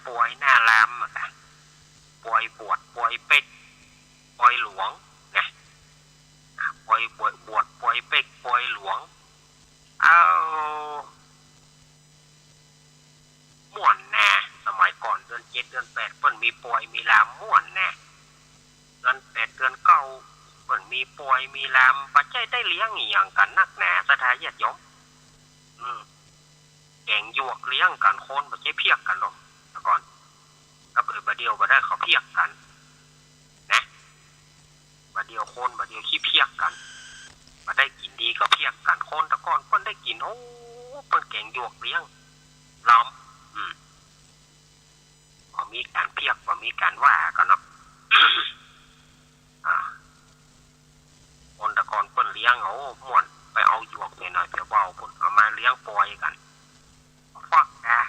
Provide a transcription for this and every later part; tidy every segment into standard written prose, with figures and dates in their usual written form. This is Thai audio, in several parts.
ป่วยหน้าลามอะค่ะป่วยบวชป่วยเป็กป่วยหลวงนะป่วยบวชป่วยเป็กป่วยหลวงเอาม่วนแน่สมัยก่อนเดือน7เดือน8เพิ่นมีป่วยมีลามม่วนแน่เดือน8เดือน9เพิ่นมีป่วยมีลามปัจจัยได้เลี้ยงอีหยังกันนักหนาสถาญาติโยมแกงหยวกเลี้ยงกันคนปัจจัยเพียกกันหรอกแต่ก่อนก็เปิดบะเดียวบ่ได้เขาเพียกกันนะบะเดียวคนบะเดียวขี้เพียกกันมาได้กินดีก็เพียกกันคนแต่ก่อนเพิ่นได้กินโอ้เพิ่นแกงหยวกเลี้ยงล้อมพอมีการเพียกพอมีการว่ากันเนาะคนแต่ก่อนเพิ่นเลี้ยงโอ้ม่วนไปเอาหยวกหน่อยๆเดี๋ยวเบาเพิ่นเอามาเลี้ยงปล่อยกันฟอกกะ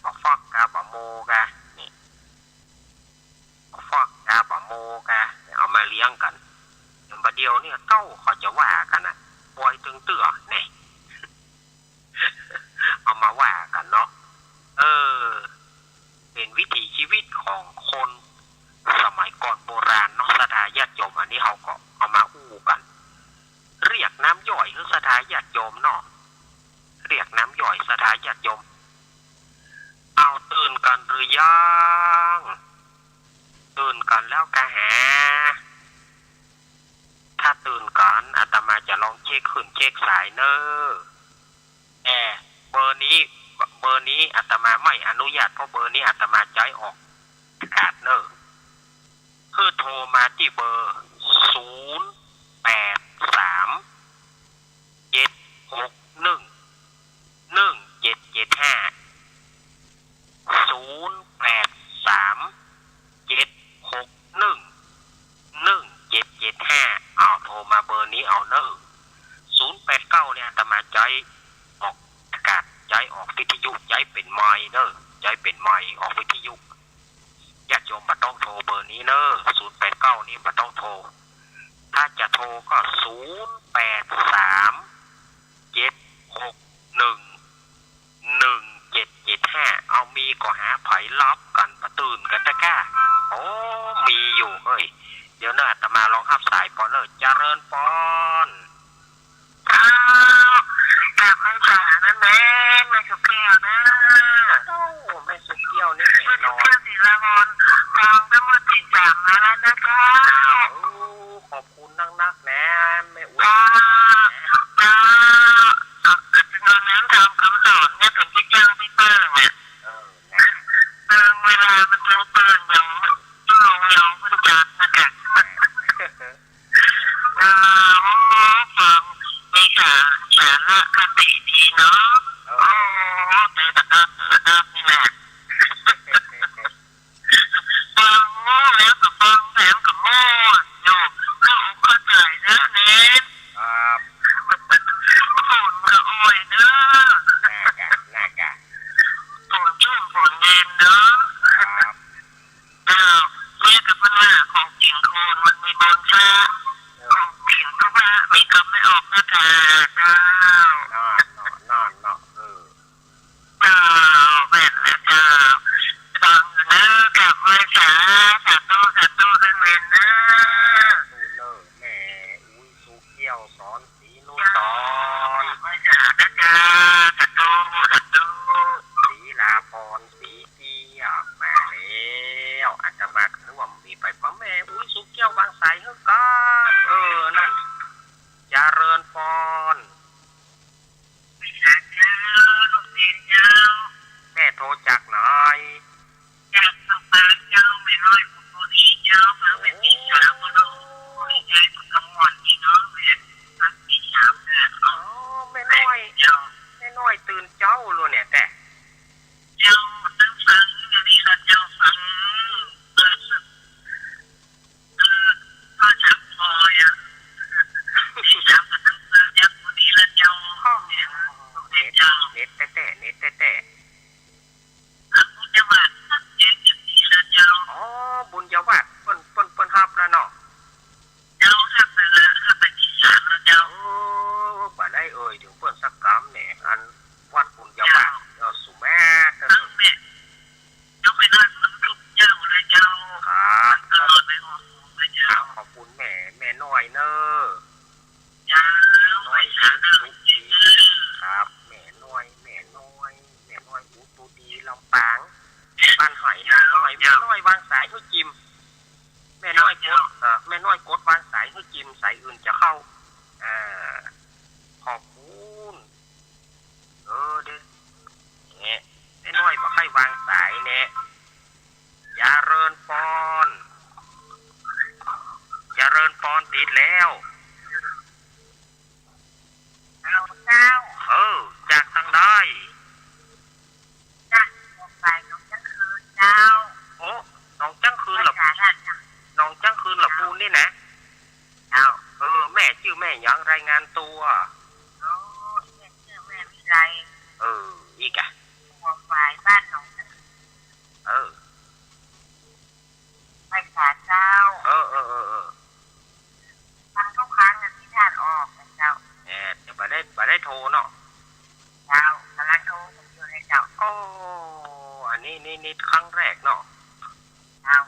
บอกฟอกกะบอกโมกะนี่บอกฟอกกะบอกโมกะเอามาเลี้ยงกันอย่างบะเดียวเนี่ยเต้าเขาจะว่ากันนะปล่อยตึงเตื้อเนี่ยเอามาว่ากันเนาะเป็นวิถีชีวิตของคนสมัยก่อนโบราณเนาะศรัทธาญาติโยมอันนี้เขาก็เอามาอู้กันเรียกน้ำย่อยคือศรัทธาญาติโยมเนาะเรียกน้ำย่อยศรัทธาญาติโยมเอาตื่นกันหรือยังตื่นกันแล้วกะแหถ้าตื่นกันอาตมาจะลองเช็คขึ้นเช็คสายเนอเบอร์นี้อาตมาไม่อนุญาตเพราะเบอร์นี้อาตมาใจออกอากาศเนอคือโทรมาที่เบอร์0837611775เอาโทรมาเบอร์นี้เอาเนอ089เนี่ยอาตมาใจออกอากาศใจออกวิทยุใจเป็นไมค์เนอใจเป็นไมค์ออกวิทยุญาติโยมบ่ต้องโทรเบอร์นี้เนอ089นี่บ่ต้องโทรถ้าจะโทรก็0837611775เอามีก็หาไผรับกันประตื่นกันตะก้าโอ้มีอยู่เฮ้ยเดี๋ยวเนออาตมาลองรับสายก่อนเนอเจริญพรแบบไม่ขานั่นแหละไม่สุเกี่ยวนะไม่สุเกี่ยวนี่แน่นอนไม่สุเกี่ยวศิลาพรฟังทั้งหมดติดจามมาแล้วนะคะขอบคุณนักๆนะแม่อุ้ยถึงน้ำทำคำสอนเนี่ยถึงที่จ้างพี่เปิ้งเนี่ยเวลามันจะเปิ้งยังต้องลงยองไม่จัดนะคะฟังมีสาระคติดีเนาะแต่นี่แหละฟังแล้วกับฟังแถมกับโม่อยู่เข้าใจนะเน้นฝนก็อ่อยเนอะฝนชุ่มฝนเย็นเนอะเรียกกับว่าของจริงโคนมันมีบนฟ้าของจริงทุกว่ามีคำไม่ออกนะค่ะเจ้าเป็นแล้วเจ้าฟังนะกับไว้สาธุกันเวนนะแม่อุ้ยสุเกี่ยวสอนสีนุ่นสอนไว้สาธุเจ้าสัตตุสีลาพรสีเกี่ยวแม่แล้วอาจจะมาถึงว่ามีไปพ่อแม่อุ้ยสุเกี่ยวบางสายเฮ้ยกันนั่นเจริญพรไม่สาเจ้าลูกเรียนเจ้าแม่โทรจากไหนจากทางปากเจ้าไม่น้อยคุณผู้ดีเจ้ามาเป็นที่สามคนดูใจสุดกำมอนที่น้องเป็นพักที่สามเนี่ยแม่น้อยตื่นเจ้าเลยเนี่ยแต่เจ้าตั้งฟังอย่างนี้ละเจ้าฟังก็ชักพอ อยวางสายให้จิมแม่น้อยกดแม่น้อยกดวางสายให้จิมสายอื่นจะเข้าขอบคุณเด้เนี่ยแม่น้อยบอกให้วางสายเนี่ยอย่าเรินปอนอย่าเรินปอนติดแล้วเจ้าจากทางได้จ้ะลงไปน้องจังคืนเจ้าโอ้น้องจังคืนหรอน้องจังคืนหรอปูนนี่นะเจ้าแม่ชื่อแม่ยังรายงานตัวชื่อแม่วิไลอีกอะหัวฝ่ายบ้านน้องไปขาเจ้าทำทุกครั้งที่ท่านออกเจ้าจะมาได้โทรเนาะเจ้ากำลังโทรอยู่ในเจ้าอันนี้ครั้งแรกเนาะเจ้า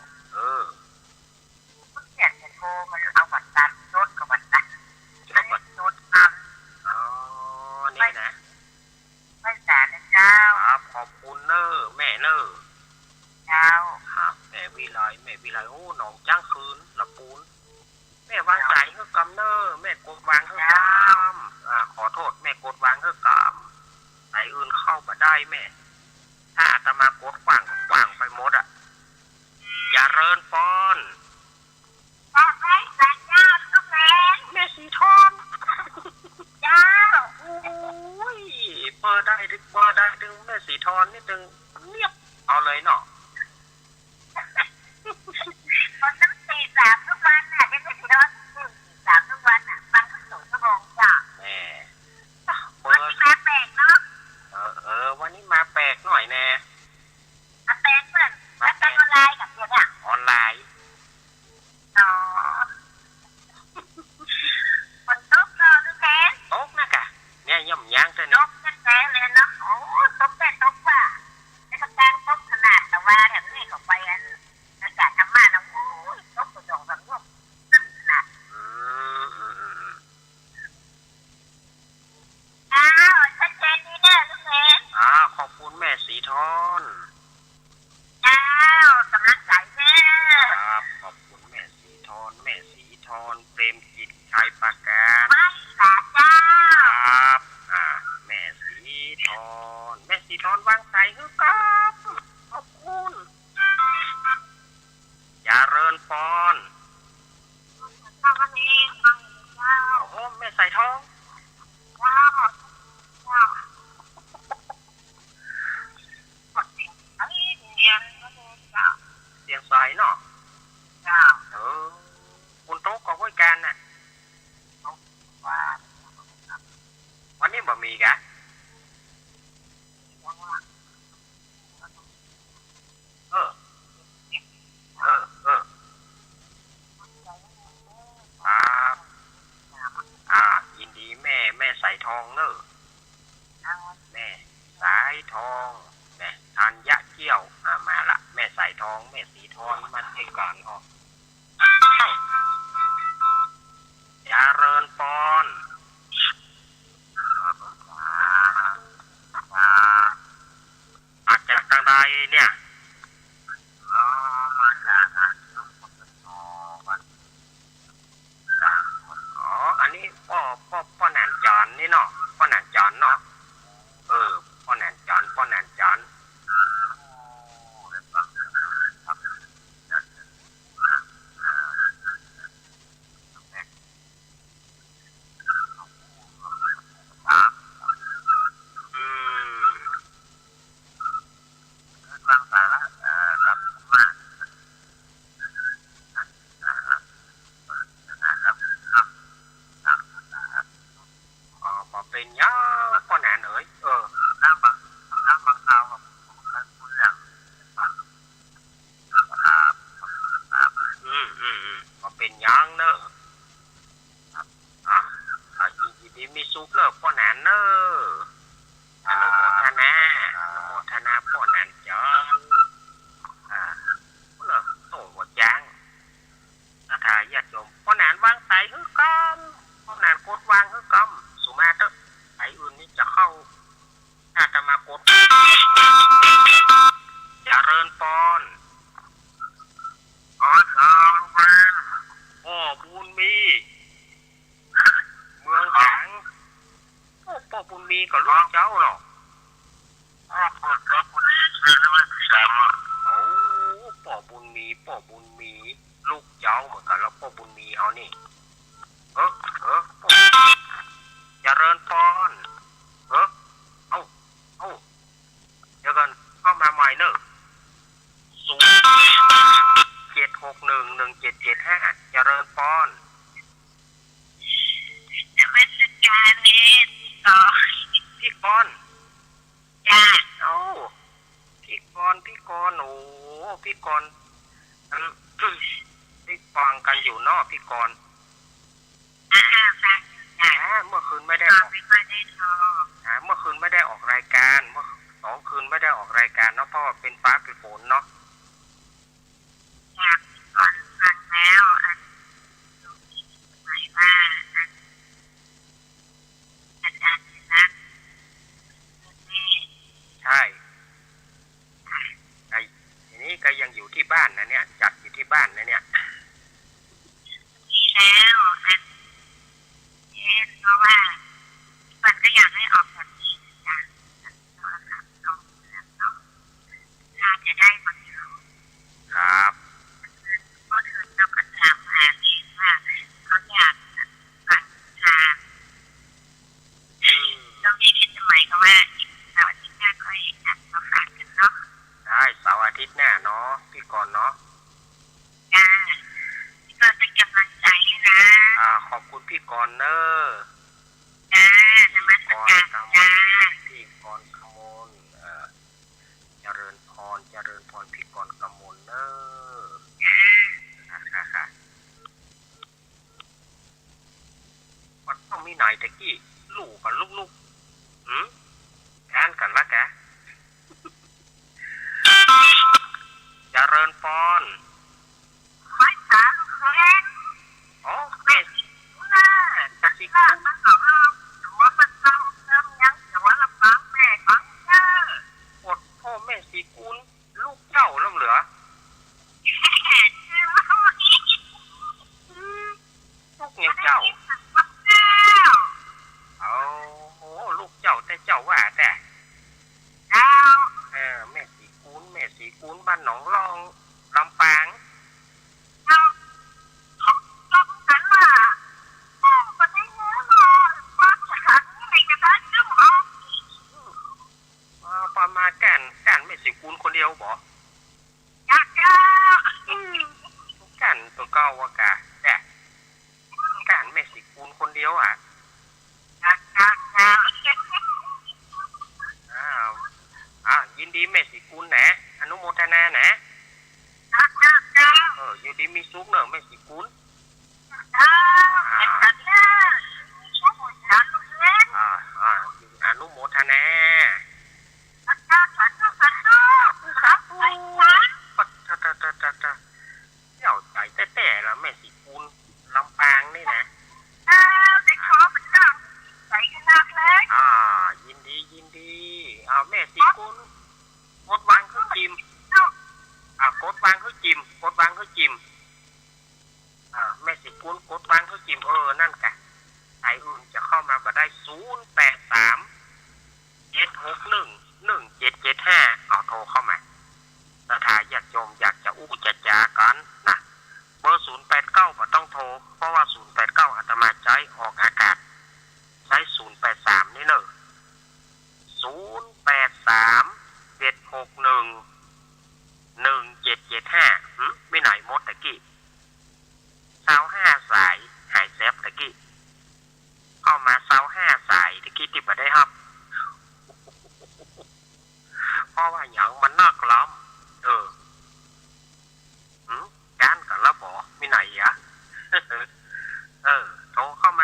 เสียงจะโทรมันเอาบัตรตัดรถกับบัตรตัดรถอัพนี่นะไม่สารนะเจ้าขอบคุณเนอแม่เนอเจ้าแม่วิไลโอ้น้องจ้างคืนละปูนแม่วางสายเฮือกำเนอแม่กดวางเฮือกำขอโทษแม่กดวางเฮือกำสายอื่นเข้ามาได้แม่ถ้าอาตมากดขวางไปหมดอ่ะอย่าเรินปอนไม่สารเจ้าทุกแม่สีทองเจ้าโอ้ยเปิดได้ดึงแม่สีทองนี่ดึงเนียบเอาเลยเนาะคนตั้ง4-3ทุกวันน่ะเป็นสีทอง4-3ทุกวันน่ะฟังทุกชั่วโมงจ้ะแม่วันนี้มาแปลกเนาะวันนี้มาแปลกหน่อยแน่มาแปลกเหมือนมาแปลกออนไลน์กับเพื่อนอ่ะออนไลน์คนตกเราทุกแกตกนะกะเนี่ยย่ำย่างเท่านี้ตกแท้เลยเนาะโอ้ตกแต่ตกว่าในกระตังตกขนาดแต่ว่าแถมนี่เขาไปอากาศธรรมะนะโอ้ยตกกระจกแบบงบขนาดชัดเจนดีนะทุกแม่ขอบคุณแม่สีทอนเจ้ากำลังใจแม่ครับขอบคุณแม่สีทอนเปรมจิตชัยประการไม่สาเจ้าครับแม่สีทอนวางสายคือกับขอบคุณอย่าเรินปอนโอ้โหแม่ใส่ทองเสียงใสเนาะคุณโต๊ะก็ห้วยการน่ะวันนี้บ่มีกะยินดีแม่ใส่ทองเนอะแม่สายทองแม่ทันยะเกี้ยวมาละแม่ใส่ทองแม่สีทองมาให้ก่อนอย่าเรินปอนอาจจะทางใดเนี่ยมาจากอันนี้พ่อหนานจอนนี่เนาะพ่อหนานจอนเนาะพ่อหนานจอนวางสาย เจ้าเนาะโอ้ป่อบุญมีลูกเจ้าเหมือนกันแล้วป่อบุญมีเอานี่ป่อเจริญพรเอาเดี๋ยวกันเข้ามาใหม่เนอะ07611775เจริญพรนมัสการเนี่ยต่อพี่กรจ้าพี่กรโอ้พี่กรได้ฟังกันอยู่นอกพี่กรฟังจ้าเมื่อคืนไม่ได้ออกไม่ค่อยได้ทอเมื่อคืนไม่ได้ออกรายการเมื่อ2 คืนไม่ได้ออกรายการเนาะเพราะว่าเป็นฟ้าเป็นฝนเนาะอยากก่อนฟังแล้วหมายว่าอาจารย์นะใช่ทีนี้ก็ยังอยู่ที่บ้านนะเนี่ยจัดอยู่ที่บ้านนะเนี่ยดีแล้วเพราะว่ามันก็อยากให้ออกแบบนี้จ้ะโทรศัพท์เนาะถ้าจะได้มาครับเมื่อคืนเราก็ถามหาเองว่าเขาอยากปัดทางตรงนี้คิดสมัยก็ว่าเสาร์อาทิตย์หน้าค่อยนัดมาฝากกันเนาะได้เสาร์อาทิตย์หน้าเนาะพี่กรเนาะจ้าพี่กรเป็นกำลังใจให้นะขอบคุณพี่กรเนอะจ้านมัสการจ้าพี่กรกมลเจริญพรพี่กรกมลเนอะค่ะมันต้องมีไหนตะกี้ลูกกับลูกแทนกันละแกเจริญพรไม่ตาแฟนแม่ตัดสินใจมันหรอว่ามันต้องเริ่มยังแต่ว่าลำบากแม่ฟังเจ้าอดพ่อแม่สีกุลลูกเจ้าล้ำเหลือลูกเนี่ยเจ้าลูกเจ้าแต่เจ้าว่าแต่แม่สีกุลบ้านหนองรองลำปางประมาณการแม่สีกุลคนเดียวบ่การตัวเก่าวะกะแต่การแม่สีกุลคนเดียวยินดีแม่สีกุลนะอนุโมทนานะอยู่ดีมีซุกเนอะแม่สีกุลอนุโมทนาเจ้าใจแต่ละแม่สีกุลลำปางนี่นะยินดีแม่สีกุลกดวางคือจิมกดวางคือจิมแม่สีกุลกดวางคือจิมนั่นกะใครอื่นจะเข้ามาก็ได้0837611775โทรเข้ามาถ้าอยากชมอยากจะจะจากันนะเบอร์089บ่ต้องโทรเพราะว่า089อาตมาใช้ออกอากาศใช้083นี่เนอะ0837611775ไม่ไหนมดตะกี้25สายหายแซฟตะกี้เข้ามา25สายตะกี้ที่บ่ได้ครับเพราะว่าอย่างมันน่ากล้ำการกันแล้วบ่ไม่ไหนโทรเข้าม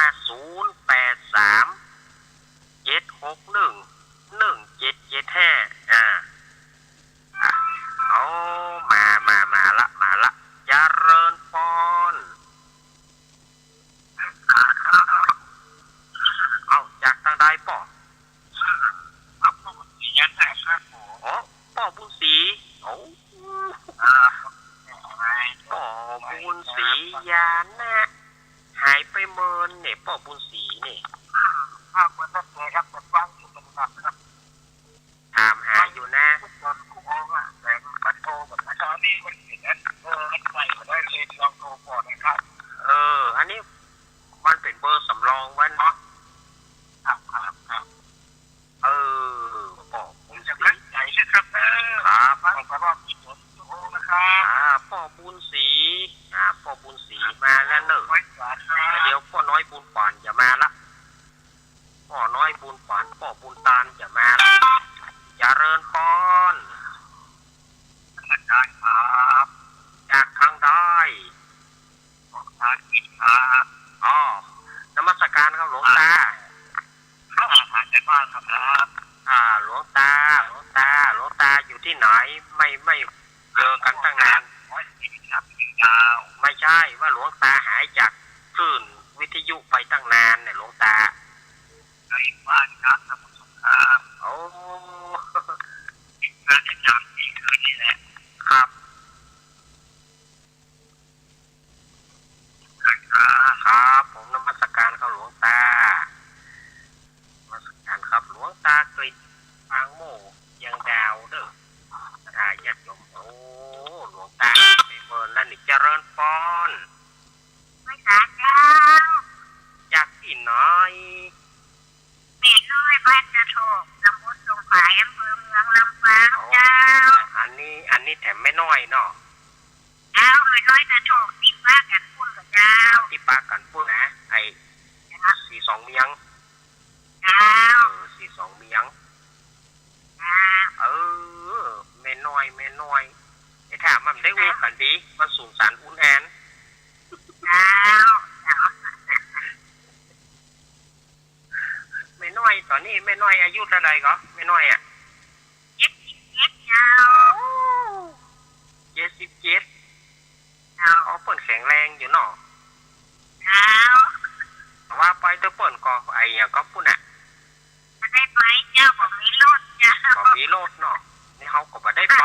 า0837611775มาละเจริญพรจากทางใดป่อป่อบุญศรีป่อบุญศรียานะหายไปเมินเนี่ยป่อบุญศรีเนี่ยเหมือนนั่นเลยครับแต่ฟังอยู่ ถามหาอยู่นะ คนกูมองอ่ะแต่มันโทรแบบตอนนี้มันเห็นมันใส่มาได้เลยลองโทรก่อนนะครับอันนี้มันเป็นเบอร์สำรองไว้เนาะครับบอกผมจะตั้งใจนะครับครับผมก็รอบที่ผมโทรนะครับพ่อบุญศรีพ่อบุญศรีมาแล้วเนอะเดี๋ยวพ่อน้อยบุญปานอย่ามาละพ่อน้อยบุญปานพ่อบุญตาลอย่ามาละอย่าเริญพรอาจารย์ครับจากทางได้ของทางกิจครับนมัสการครับหลวงตาอาจารย์ว่าครับหลวงตาอยู่ที่ไหนไม่เจอกันตั้งนานไม่ใช่ว่าหลวงตาหายจากคลื่นวิทยุไปตั้งนานเนี่ยหลวงตาในบ้านครับสมุทรสงครามงานประจำที่คืนนี้แหละครับครับผมนมัสการครับหลวงตานมัสการครับหลวงตากฤษปางโมยังดาวเด้อญาติโยมหลวงตาไปเมินแล้วนี่เจริญพรไม่สาเจ้าจากที่น้อยเม็ดน้อยบ้านจะโถกตำบลสงขลาอำเภอเมืองลำปางเจ้าอันนี้แถมไม่น้อยเนาะไม่น้อยจะโถกติดป้ากันพูดกับเจ้าที่ป้ากันพูดนะไอ้42เมียงเจ้า42เมียงแม่น้อยไอ้ถ้ามันได้อู้กันดีมันสูงสารอุ่นแอนแม่น้อยตอนนี้แม่น้อยอายุเท่าไหร่ก็แม่น้อย77เจ้า77เปิ่นแข็งแรงอยู่เนาะว่าไปเตอเปิ่นก็ไอ้ยังก็ปุ่นอ่ะได้ไปเจ้าบ่มีรถเจ้าบ่มีรถเนาะนี่เฮาก็บ่ได้ไป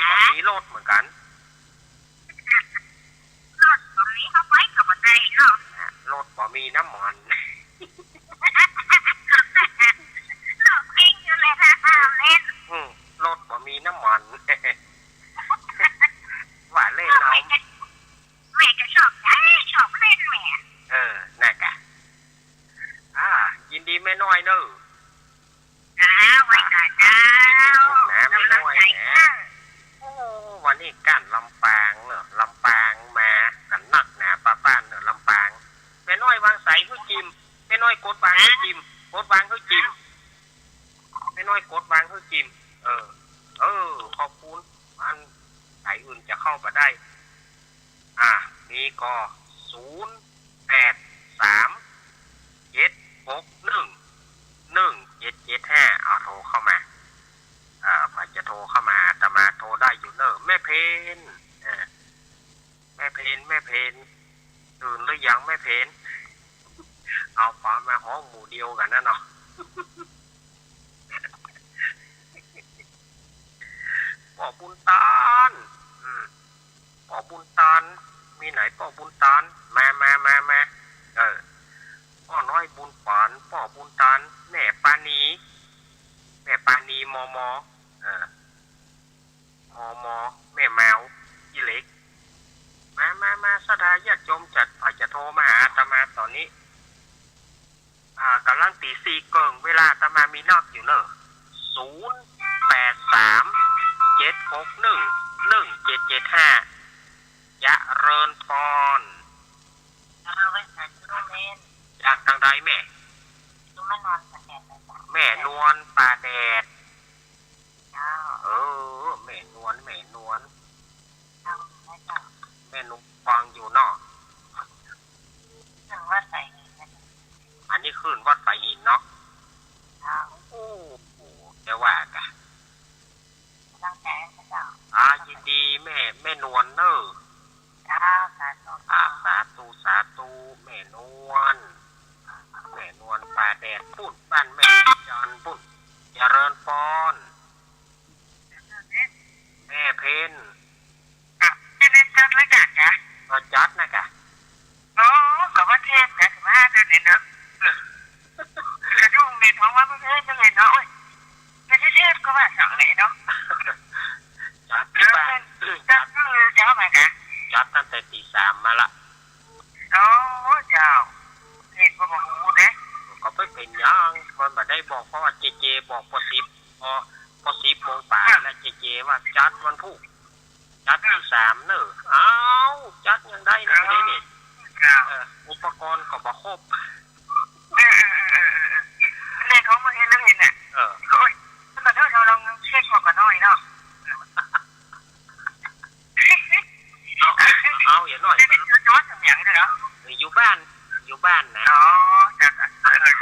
บ่มีรถเหมือนกันรถบ่มีเฮาไปก็บ่ได้เนาะรถบ่มีน้ำมันรถเองอยู่เลยนะเล่นรถบ่มีน้ำมันว่าเล่นเอาแม่ก็ชอบเล่นแม่น่ะกะยินดีแม่น้อยเนอะไว้ก่อนเจ้านะแม่น้อยนะวันนี้กันลำปางเนอะลำปางมากันนักหนาป้าเนอะลำปางแม่น้อยวางใส่คือจิมแม่น้อยกดวางคือจิมกดวางคือจิมแม่น้อยกดวางคือจิมขอบคุณอันสายอื่นจะเข้ามาได้นี่ก็0837611775โทรเข้ามามันจะโทรเข้ามาอาตมาโทรได้อยู่เนอะแม่เพนแม่เพนตื่นหรือยังแม่เพนเอาความมาห้องหมู่เดียวกันนะเนาะป่อบุญตาลป่อบุญตาลมีไหนป่อบุญตาลมาพ่อน้อยบุญปานป่อบุญตาลแม่ปานีมอแม่แมวยี่เล็กมาสดาญาติโยมจัดฝ่ายจะโทรมาหาอาตมาตอนนี้กำลังตี 4เกิงเวลาอาตมามีนอกอยู่เนอะ0837611775ยะเริญพรจากทางใดแม่แม่นวลป่าแดดแม่นวลแม่นุกฟังอยู่เนาะอันนี้ขึ้นวัดไฟอินเนาะแต่ว่ากะยินดีแม่นวลเนอะสาธุแม่นวลป่าแดดปุ่นบ้านแม่จันปุ่นเจริญพรแม่เพนจะได้จัดแล้วจัดจ้ะจัดนะกะกับว่าเทศนะ15เดือนเนาะกระดุมเม็ดของว่าเท เลยเนาะ จัดที่บ้าน จัดเจ้ามาจ้ะ จัดตั้งแต่ตี 3มาละ โอ้เจ้าเห็นบ่บอกหูเด้ ก็ไปเป็นยังมันบ่ได้บอกเพราะว่าเจเจบอกพอ10พอ10 โมงป่ายแล้วเจเจว่าจัดวันพุธจัดที่ 3เนอะอ้าวจัดยังได้นะเด้นี่ เจ้า อุปกรณ์ก็บ่ครบ เลขของมึงเห็นแล้วเห็นน่ะโอ้ยมันก็เราลองเช็คพอกันหน่อยเนาะ เอาอย่าหน่อย นี่เป็นตัวสมอย่างเลยเหรอ อยู่บ้านนะ อ๋อจ้ะ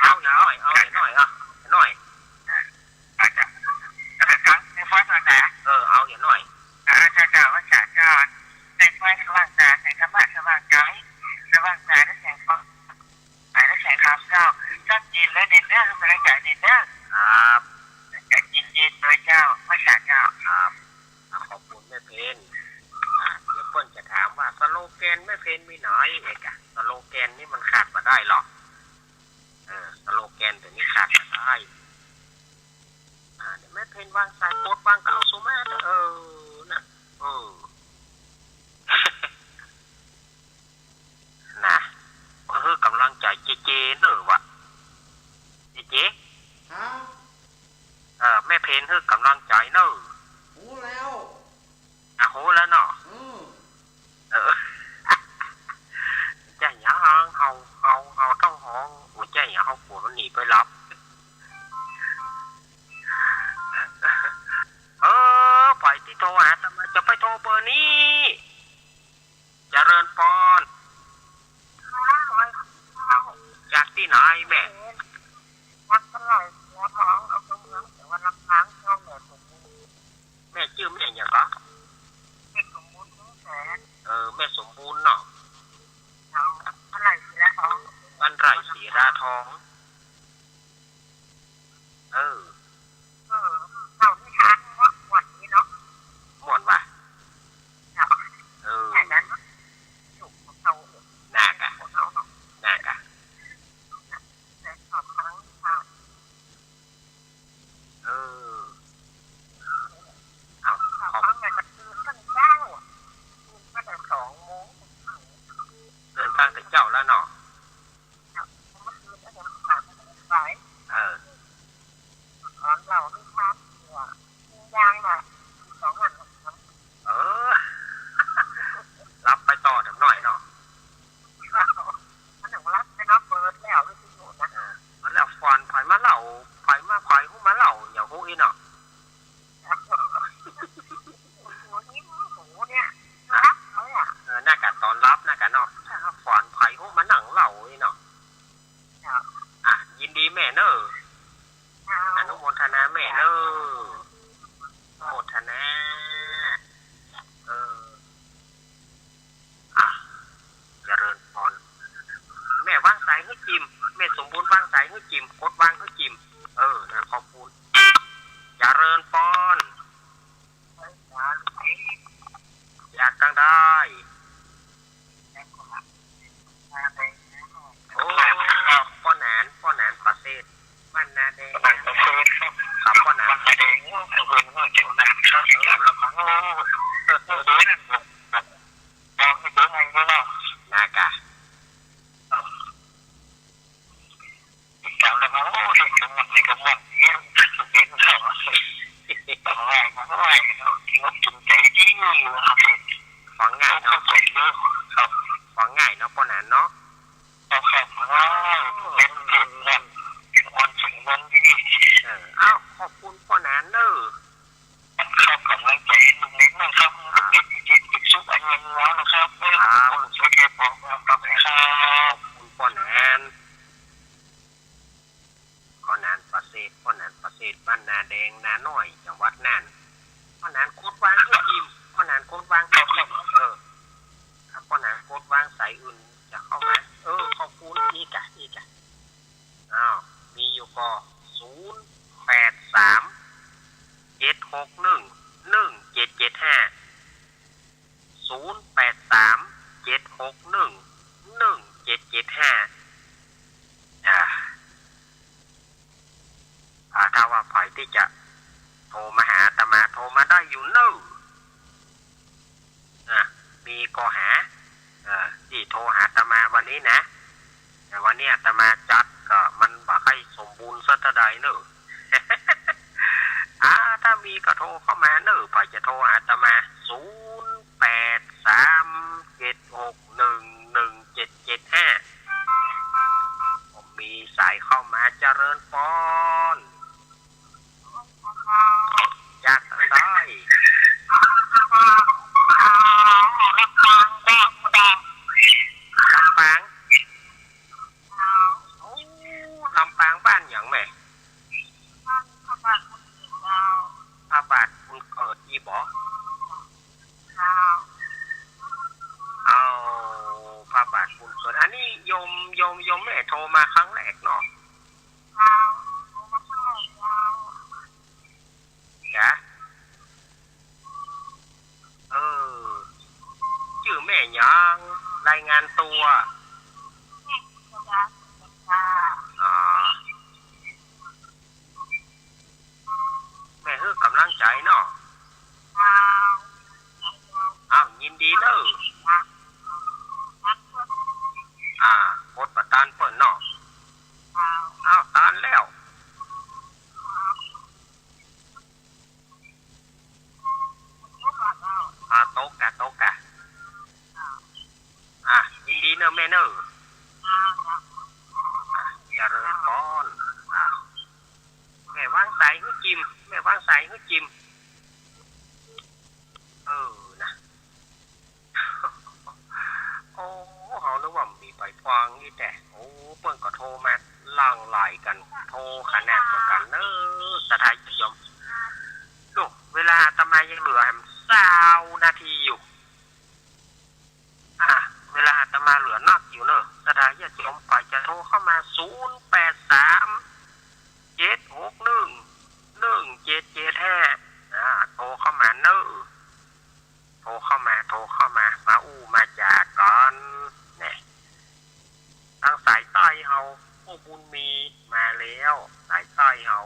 เอาอย่าหน่อยอย่าหน่อยอาจจะจังในฟ้าสว่างตา เอาอย่าหน่อย จ้าว่าจ้าในฟ้าสว่างตาในธรรมะสว่างใจสว่างตาและแสงฟ้าและแสงคำเจ้าชัดเจนและเด่นเด้อเป็นใจเด่นเด้อ ครับ เย็นโดยเจ้าว่าเจ้า ครับขอบคุณแม่เพนเดี๋ยวเปิ้ลจะถามว่าสโลแกนแม่เพนมีไหนเอกอะสโลแกนนี่มันขาดมาได้หรอสโลแกนตัวนี้ขาดมาได้เดี๋ยวแม่เพนวางสายโคตรวางก็เอาโซมานะนะก็คือกำลังใจเจเนอะวะเจแม่เพนคือกำลังใจเนอะหูแล้ว โหแล้วเนาะใจยังเฮาต้องห้องหัวใจยังเฮาปวดมันหนีไปรับไปที่โทรหาทำไมจะไปโทรเบอร์นี้เจริญปอนจากที่ไหนแม่วัดกันเลยหัวท้องเอาตรงนั้นแต่ว่ารับค้างเข้าเหนือสมบูรณ์แม่ชื่อแม่อย่างไรเป็นสมบูรณ์แสนแม่สมบูรณ์เนาะเอาอะไรสีละท้องบ้านไร่ศรีราทองเอาที่ทานวันนี้เนาะม่วนว่ะแค่นั้นถูกเขา หนักแต่ขอบครั้งค่ะเอาขอบครั้งไงก็คือตั้งเจ้าตั้งแต่2 โมงเดินทางถึงเจ้าแล้วเนาะเมื่อคืนก็เดินผ่านไปตอนเราไม่ทราบว่ายางน่ะ2 วันรับไปต่อถึงหน่อยเนาะมันถึงรับไปเนาะเปิดแล้วรู้สึกอยู่นะมันแล้วฟอนไผมาเหล่าไผหูมาเหล่าอย่าหูอีเนาะน่ากัดตอนรับน่ากัดเนาะฟอนไผหูมาหนังเหล่าอีเนาะยินดีแม่เนอะอนุโมทนาแม่เนอะโมทนาเจริญพรแม่วางสายให้จิมแม่สมบูรณ์วางสายให้จิมกดวางให้จิมนะขอบคุณเจริญพรอยากตั้งได้ป้อนแหนประเทศบ้านนาแดงครับป้อนแหนบ้านนาแดงเพิ่นก็จะนั่งเข้าที่แล้วก็นากะจำแล้วก็โอ้เด็กกำลังเด็กกำลังเนี่ยสุดเด่นแล้วต่อไปก็ได้งบจุนใจดีครับฟังง่ายเนาะครับฟังง่ายเนาะป้อนแหนเนาะครับเป็นเด็กเนี่ยวันสงวันที่ขอบคุณป้อนแหนเนอะครับกำลังใจลุงเล็กนะครับเด็กที่สุดอันยังว้าวนะครับคนสวยๆบอกครับขอบคุณป้อนแหนประเสริฐบ้านนาแดงนาหน่อยจังหวัดน่านป้อนแหนโคตรวางให้จิมป้อนแหนโคตรวางให้จิมครับป้อนแหนโคตรวางสายอื่นจะเข้ามาขอบคุณอีกอะมีอยู่ก็083 761 1775 083 761 1775ถ้าว่าใครที่จะโทรมาหา นี้นะแต่วันนี้อาตมาจัดก็มันบ่ค่อยสมบูรณ์สักเท่าใดเนอะ ถ้ามีก็โทรเข้ามาเนอะไปจะโทรอาตมา0837611775ผมมีสายเข้ามาเจริญพรจากทางใดลำปางลำปางบ้านอย่างแม่พระบาทคุณเกิดอีบ่เอาพระบาทคุณเกิดอันนี้โยมแม่โทรมาครั้งแรกเนาะจ้ะชื่อแม่ยังรายงานตัวแม่กำลังใจเนาะยินดีเนอะกดประทานเปิ่นเนาะตานแล้วโต๊ะกะยินดีเนอะแม่เนอะเจริญพรแม่วางสายให้จิมนะโอ้เขานึกว่ามีไปฟังนี่แต่เปิ้นก็โทรมาล่างไหลกันโทรขนาดเหมือนกันเนอะสถานยมดูเวลาตมายังเหลือ20 นาทีอยู่เวลาตมาเหลือนอกอยู่เนอะสถานยมไปจะโทรเข้ามา0837611775โทรเข้ามาเนอะโทรเข้ามามามาจากก่อนเนี่ยทางสายใต้เฮาผู้บุญมีมาแล้วสายใต้เฮา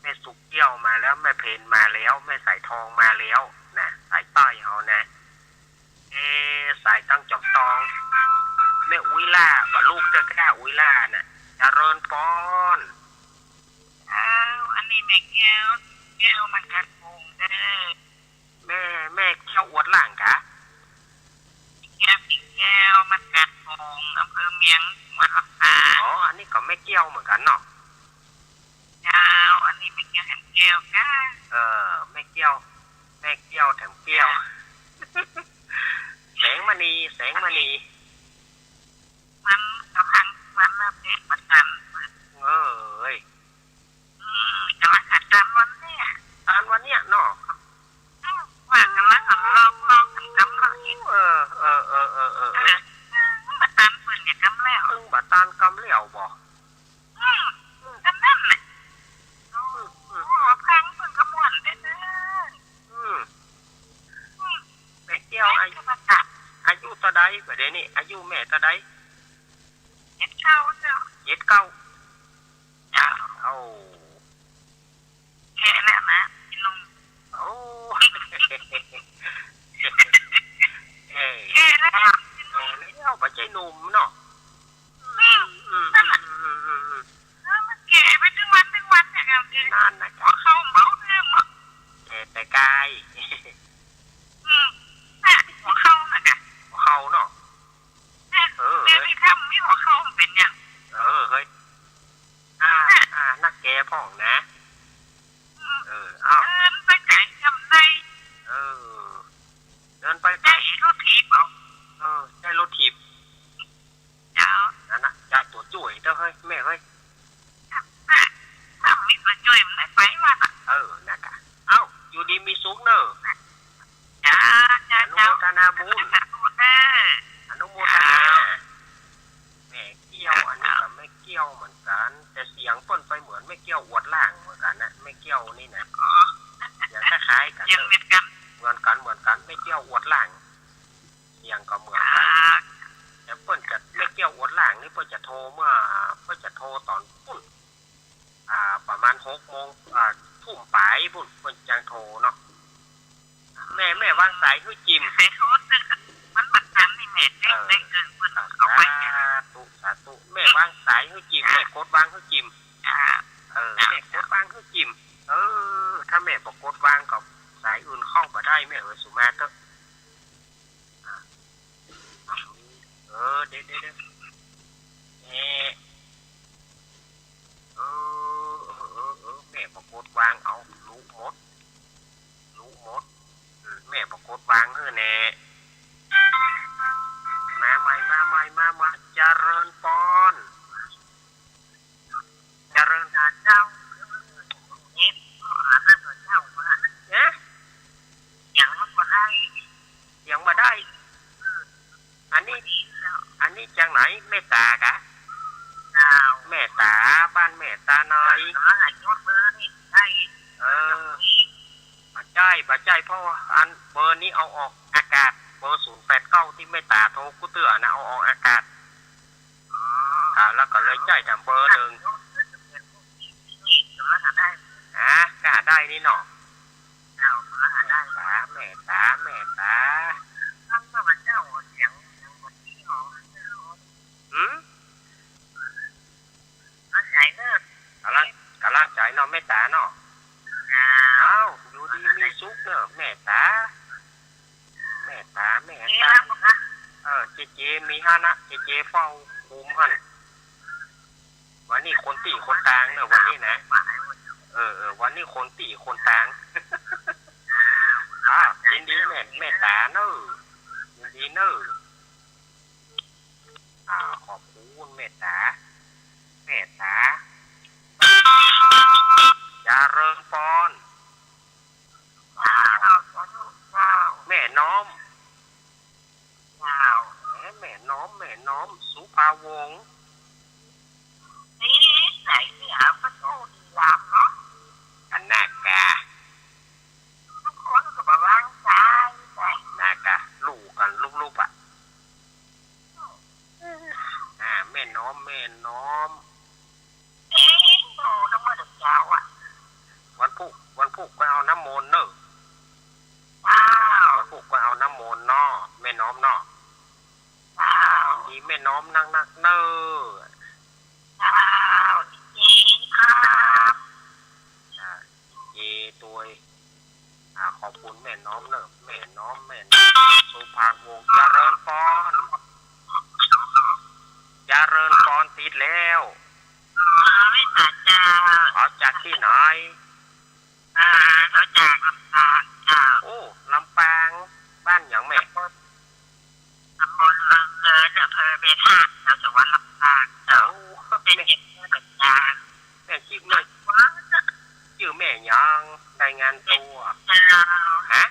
แม่สุกเกี้ยวมาแล้วแม่เพนมาแล้วแม่สายทองมาแล้วนะสายใต้เฮานะสายตั้งจอมตองแม่อุ้ยล่าบ่ลูกเจ้ากล้าอุ้ยล่าน่ะเจริญพรอันนี้แม่แก้วมันกัดพุงเด้อแม่เจ้าอวดล่างกะแก้วมันกัดพุงอำเภอเมียงจังหวัดลำปางอันนี้ก็ไม่เกี่ยวเหมือนกันเนาะอันนี้แม่แก้วแถมแก้วกะแม่เกี่ยวแถมเกี่ยวแสงมณีมันกำลังมันเริ่มเด็กมันกันจะมาขัดตามวันเนี้ยเนาะว่ากันว่าลองกันกำลังอีกมาตามเพื่อนเนี่ยกำแล้วบัตานกำเลี้ยวบ่กันนั่นแหละพังเพื่อนกระมวลได้เด้อแม่เกี่ยวอายุเท่าใดประเดี๋ยวนี้อายุแม่เท่าใด79เจ้าแค่แล้วนะพี่ลุงแค่แล้วปัจจัยหนุ่มเนาะมันแก่ไปทั้งวันเนี่ยครับนานนะจ๊ะเข้าเมาเนี่ยมั้งแต่กายหัวเข้านะจ๊ะหัวเข้าเนาะเดี๋ยวนี้ทำไม่หัวเข้าเป็นยังเฮ้ยนักแกพ่องนะเดินไปไก่ทำได้เดินไปไก่รถถีบเอาได้รถถีบนั่นนะจ่ายตัวจุ๋ยเด้อเฮ้ยแม่เฮ้ยถ้ามีตัวจุ๋ยมันได้ไปว่าน่ะกะอยู่ดีมีสุขเนอะอนุโมทนาบุญอนุโมทนาแม่เกี่ยวอันนี้ก็ไม่เกี่ยวเหมือนกันแต่เสียงต้นไปเหมือนไม่เกี่ยวอวดล่างเหมือนกันนะไม่เกี่ยวนี่นะอย่างคล้ายๆกันเหมือนกันไม่เกี่ยวอวดล่างเสียงก็เหมือนกันแต่เปิ้นจะไม่เกี่ยวอวดล่างนี่เปิ้นจะโทรตอนปุ้นประมาณ6 โมงทุ่มปลายปุ้นเปิ้นจังโทรเนาะแม่วางสายให้จิมมันบัดกันนี่แม่ เล็กเกินคนเอาไป สาธุแม่วางสายให้จิมแม่กดวางให้จิมแม่กดวางให้จิมถ้าแม่บอกกดวางกับสายอื่นเข้ามาได้แม่สุมาเถอะเด็ดแม่บอกกดวางเอาลูกมดแม่บอกกดวางเฮ้อแน่มาใหม่เจริญปอนเจริญ เจ้าเนี่ยนั่นก็เจ้ามาเนี่ยอย่างมันก็ได้ ยังมาได้อันนี้จังไหนแม่ตากะแม่ตาบ้านแม่ตาหน่อยแล้วหายยอดเบอร์นี่ได้ปัจจัยเพราะอันเบอร์นี้เอาออกอากาศเบอร์089ที่แม่ตาโทรกูเตือนนะเอาออกอากาศแล้วก็เลยจ่ายทำเบอร์หนึ่งก็หาได้นี่เนาะแม่ตาตั้งมาเจ้าเสียงคนที่หอแล้วใช้เลิกกำลังใจเนาะแม่ตาเนาะอยู่ดีมีสุขเนาะแม่ตาเจมีฮะนะเจเฝ้าคุมหันวันนี้คนตีคนตางเนอะวันนี้นะวันนี้คนตีคนตางยินดีแม่ตาเนอะยินดีเนอะขอบคุณแม่ตาอย่าเริงปอนแม่น้อมแม่น้อมสุภาวงศ์นี่ไหนเนี่ยพระโตดีลามเนาะอันนากาทุกคนก็บอกว่าใช่นากาลูกกันลูกแม่น้อมโตต้องมาดึกยาววันพุกก็เอาน้ำมนต์เนอะวันพุกก็เอาน้ำมนต์เนาะแม่น้อมเนาะดีแม่น้อมนักเนอะจริงครับตัวขอบคุณแม่น้อมเนอะแม่น้อมสุภาพวงศ์เจริญปอนติดแล้วไม่ตัดจ้าเอาจากที่ไหนเอาจากลำปางจ้าโอ้ลำปางบ้านอย่างแม่ตำบลวังเงินอำเภอเบตาเราจังหวัดลำปางเป็นเด็กเมืองจ้าแม่ชื่อแม่ยังรายงานตัวฮะ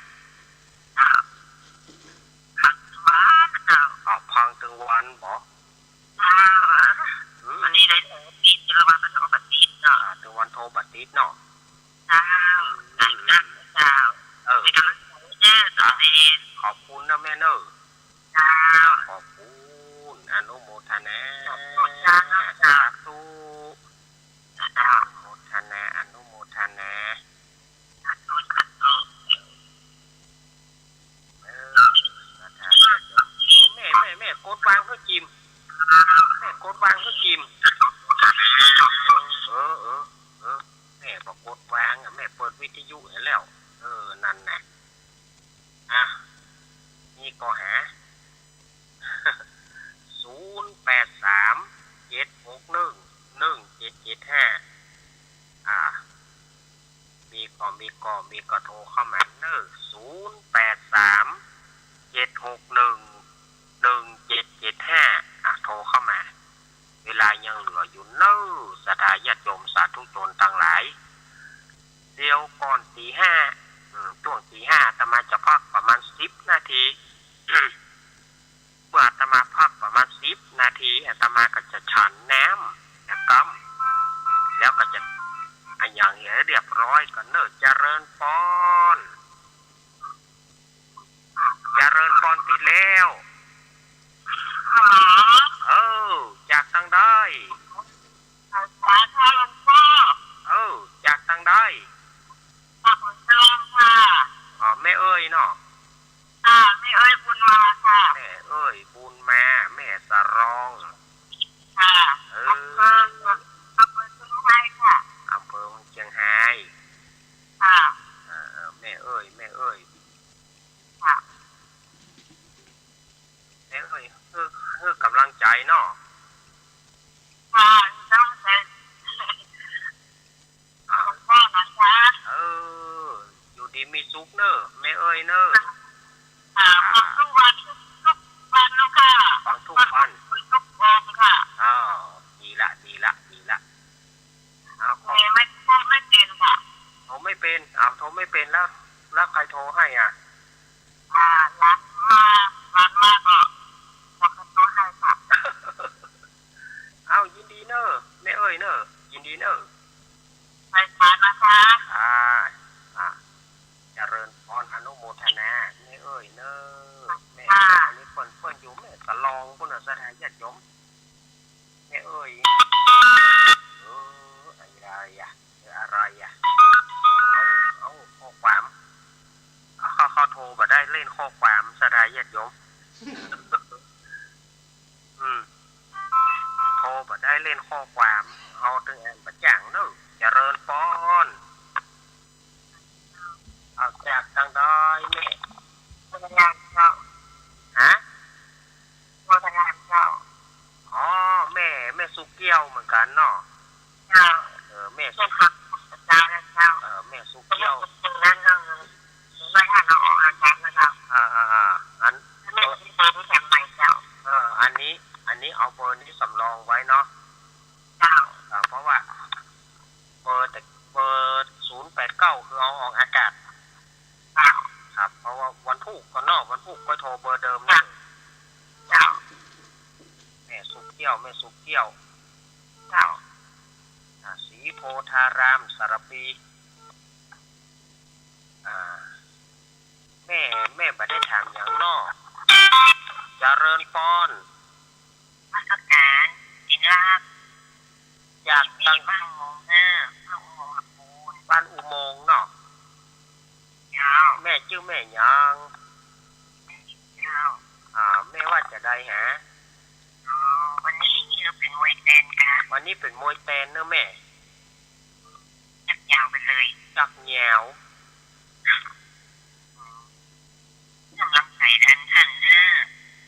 พังตึงวันบอกวันนี้ได้ปีตึงวันโทบัตติเนาะตึงวันโทบัตติเนาะขอบคุณนะแม่เนอะขอบคุณอนุโมทนาสาธุอนุโมทนาแม่กดวางเพื่อจิมแม่บอกกดวางแม่เปิดวิทยุให้แล้วนั่นน่ะนี่ก็หา0837611775มีก็โทรเข้ามาเนอะ0837611775โทรเข้ามาเวลายังเหลืออยู่เนอะศรัทธาญาติโยมสาธุชนทั้งหลายเดี๋ยวก่อนตี 5ช่วงตี 5อาตมาจะพักประมาณ10นาทีเมื่ออาตมาพักประมาณ10นาทีอาตมาก็จะฉันน้ำนะครับแล้วก็จะอย่างเรียบร้อยก็เนอะเจริญปอนติดแล้วจากทางได้จากทางได้แม่เอ้ยเนาะแม่เอ้ยบุญมาค่ะ ค่ะแม่เอ้ยบุญมาแม่สะรอง ค่ะอำเภอเชียงรายค่ะอำเภอเชียงราย ค่ะแม่เอ้ยแม่เอ้ย ค่ะแม่เอ้ยคือกำลังใจเนาะค่ะต้องใจคุณพ่อนะคะอยู่ดีมีสุขเนอะแม่เอ้ยเนอะฟังทุกวันแล้วค่ะฟังทุกวันทุกวันค่ะดีละไม่เป็นค่ะโทรไม่เป็นโทรไม่เป็นแล้วใครโทรให้ร้านมากอ่ะอยากโทรให้ค่ะยินดีเนอะแม่เอ้ยเนอะยินดีเนอะไปทานนะคะเจริญพรอนุโมทนาแม่เอ้ยเนอะแม่อันนี้เปิ้นอยู่แม่สลองพุ่นสถานญาติโยมแม่เอ้ยอะไรเอาข้อความเขาโทรมาได้เล่นข้อความสถานญาติโยมโทรมาได้เล่นข้อความเอาถึงแอนประจังเนอะเจริญพรเอาจากทางใดแม่พัฒนาเจ้าพัฒนาเจ้าแม่สุเกี้ยวเหมือนกันเนาะแม่สุเจ้าแม่สุเกี้ยวนั่นก็ไม่ให้เราออกอาการนะครับอันไม่ได้ที่ทำใหม่เจ้าอันนี้เอาเบอร์นี้สำรองไว้เนาะเจ้าเพราะว่าเบอร์089คือเอาออกอากาศครับเพราะว่าวันพุธก็นอกวันพุธก็โทรเบอร์เดิมนะเจ้าแม่สุเกี้ยวเจ้าศรีโพธารามสารปีแม่บ่ได้ถามอย่างนอกเจริญพรมาตรการอินรักจากตั้งบ้านอุโมงค์เนาะแม่ชื่อแม่ยังแม่ว่าจะได้วันนี้เราเป็นมวยเต้นค่ะวันนี้เป็นมวยเต้นเนอะแม่จักยาวไปเลยจักแนวกำลังใจท่านนะ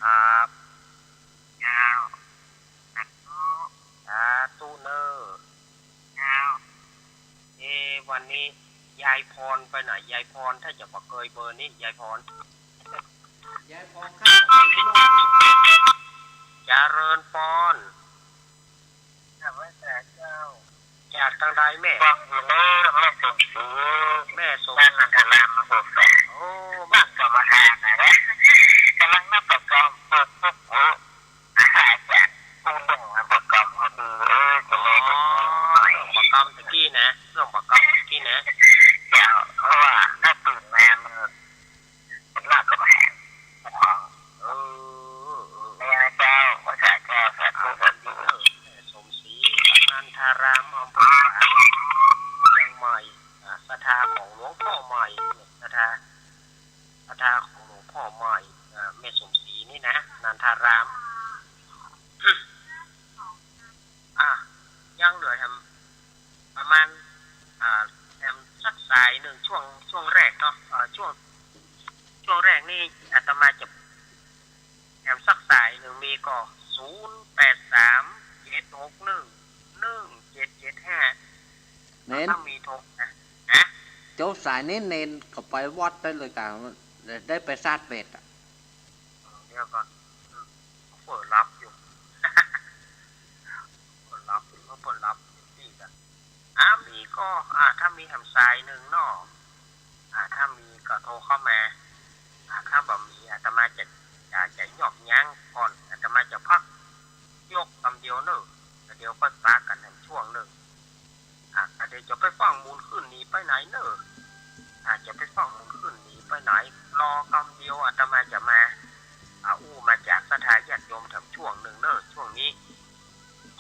ครับยาวตู้เนอร์วันนี้ยายพรไปไหนยายพรถ้าจะบอกเคยเบอร์นี้ยายพรข้าวไปโลกเจริญพรจากทางใดแม่ฟังอยู่แม่สมศรีแม่สมบ้านนันทรามมาบอกบ้านกรรมฐานนะกำลังนั่งประกอบจากผู้ดึงประกอบมาดูจะเลยประกอบตะกี้นะเรื่องประกอบตะกี้นะเจ้าเพราะว่าถ้าตื่นมามันน่าก็แหงเจ้าภาษาเจ้าสัตว์ดีสมศรีนันทารามอำเภอเชียงใหม่ศรัทธาของหลวงพ่อใหม่ศรัทธาของหลวงพ่อใหม่แม่สมศรีนี่นะนันทารามยังเหลือทำประมาณสักสายหนึ่งช่วงแรกเนาะช่วงแรกนี่อาตมาจะสักสายหนึ่งมีก็0837611775เน้นถ้ามีโทรนะโจ้สายนี้เน้นก็ไปวัดได้เลยกันได้ไปซาดเป็ดเดี๋ยวก่อนเปิดรับอยู่เปิดรับที่กันมีก็ถ้ามีทำสายหนึ่งเนาะถ้ามีก็โทรเข้ามาถ้าบ่มีอาตมาจะหยอกยั้งก่อนอาตมาจะพักยกคำเดียวเนอะเดี๋ยวก็ปากันในช่วงหนึ่งเดี๋ยวจะไปฟังมูลขึ้นนี้ไปไหนเนอะจะไปฟังมูลขึ้นนี้ไปไหนรอคำเดียวอาตมาจะมามาจากสถานญาติโยมทำช่วงหนึ่งเนอะช่วงนี้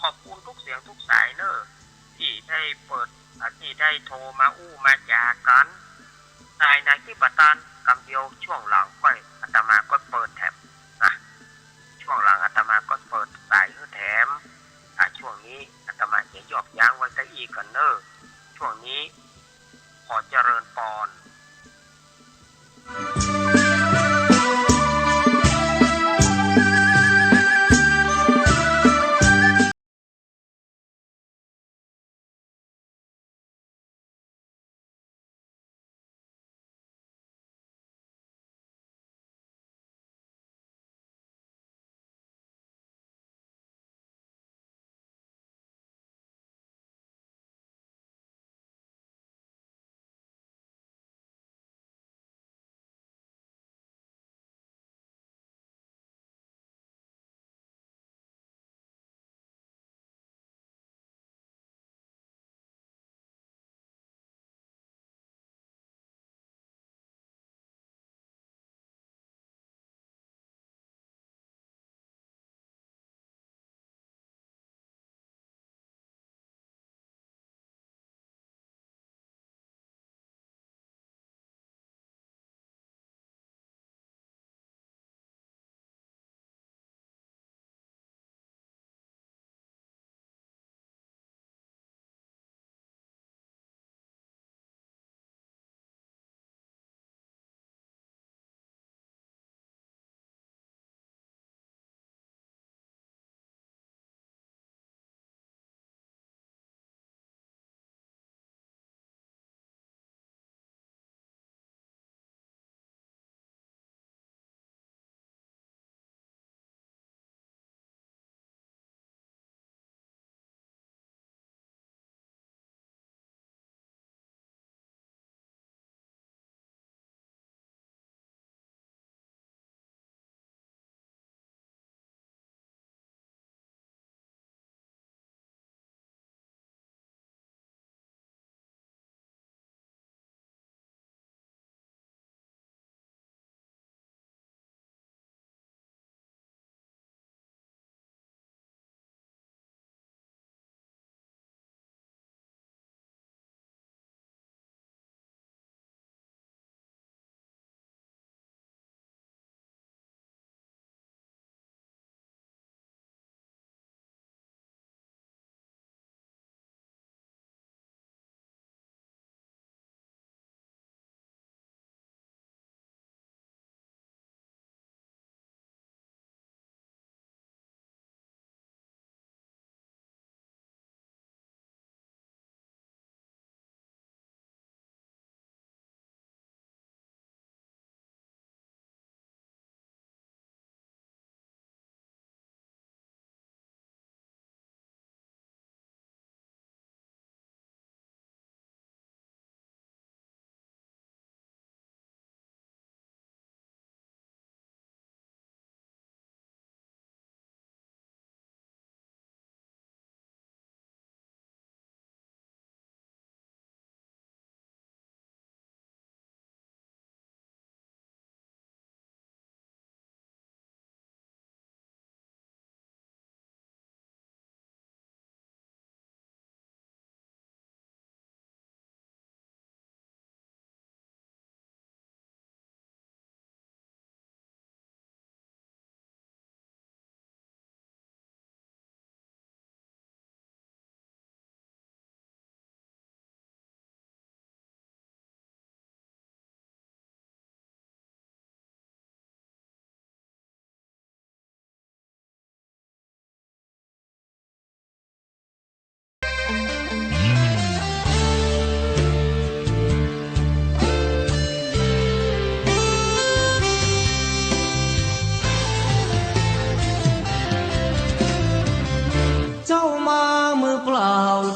ขอบคุณทุกเสียงทุกสายเนอะที่ได้เปิดที่ได้โทรมามาจากกันในที่บัตันคำเดียวช่วงหลังก็อาตมาก็เปิดแถบส มช่วงนี้อาตมาจะยอบยั้งไว้ซะอีกกันเนอะช่วงนี้ขอเจริญพร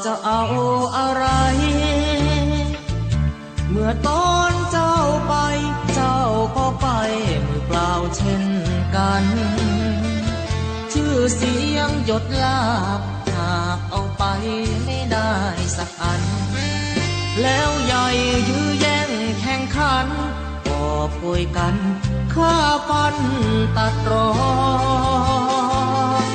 จะเอาอะไรเมื่อตอนเจ้าไปเจ้าก็ไปมือเปล่าเช่นกันชื่อเสียงหยดลาบหากเอาไปไม่ได้สักอันแล้วใหญ่ยื้อแย่งแข่งขันก็ป่วยกันฆ่าฟันตัดรอน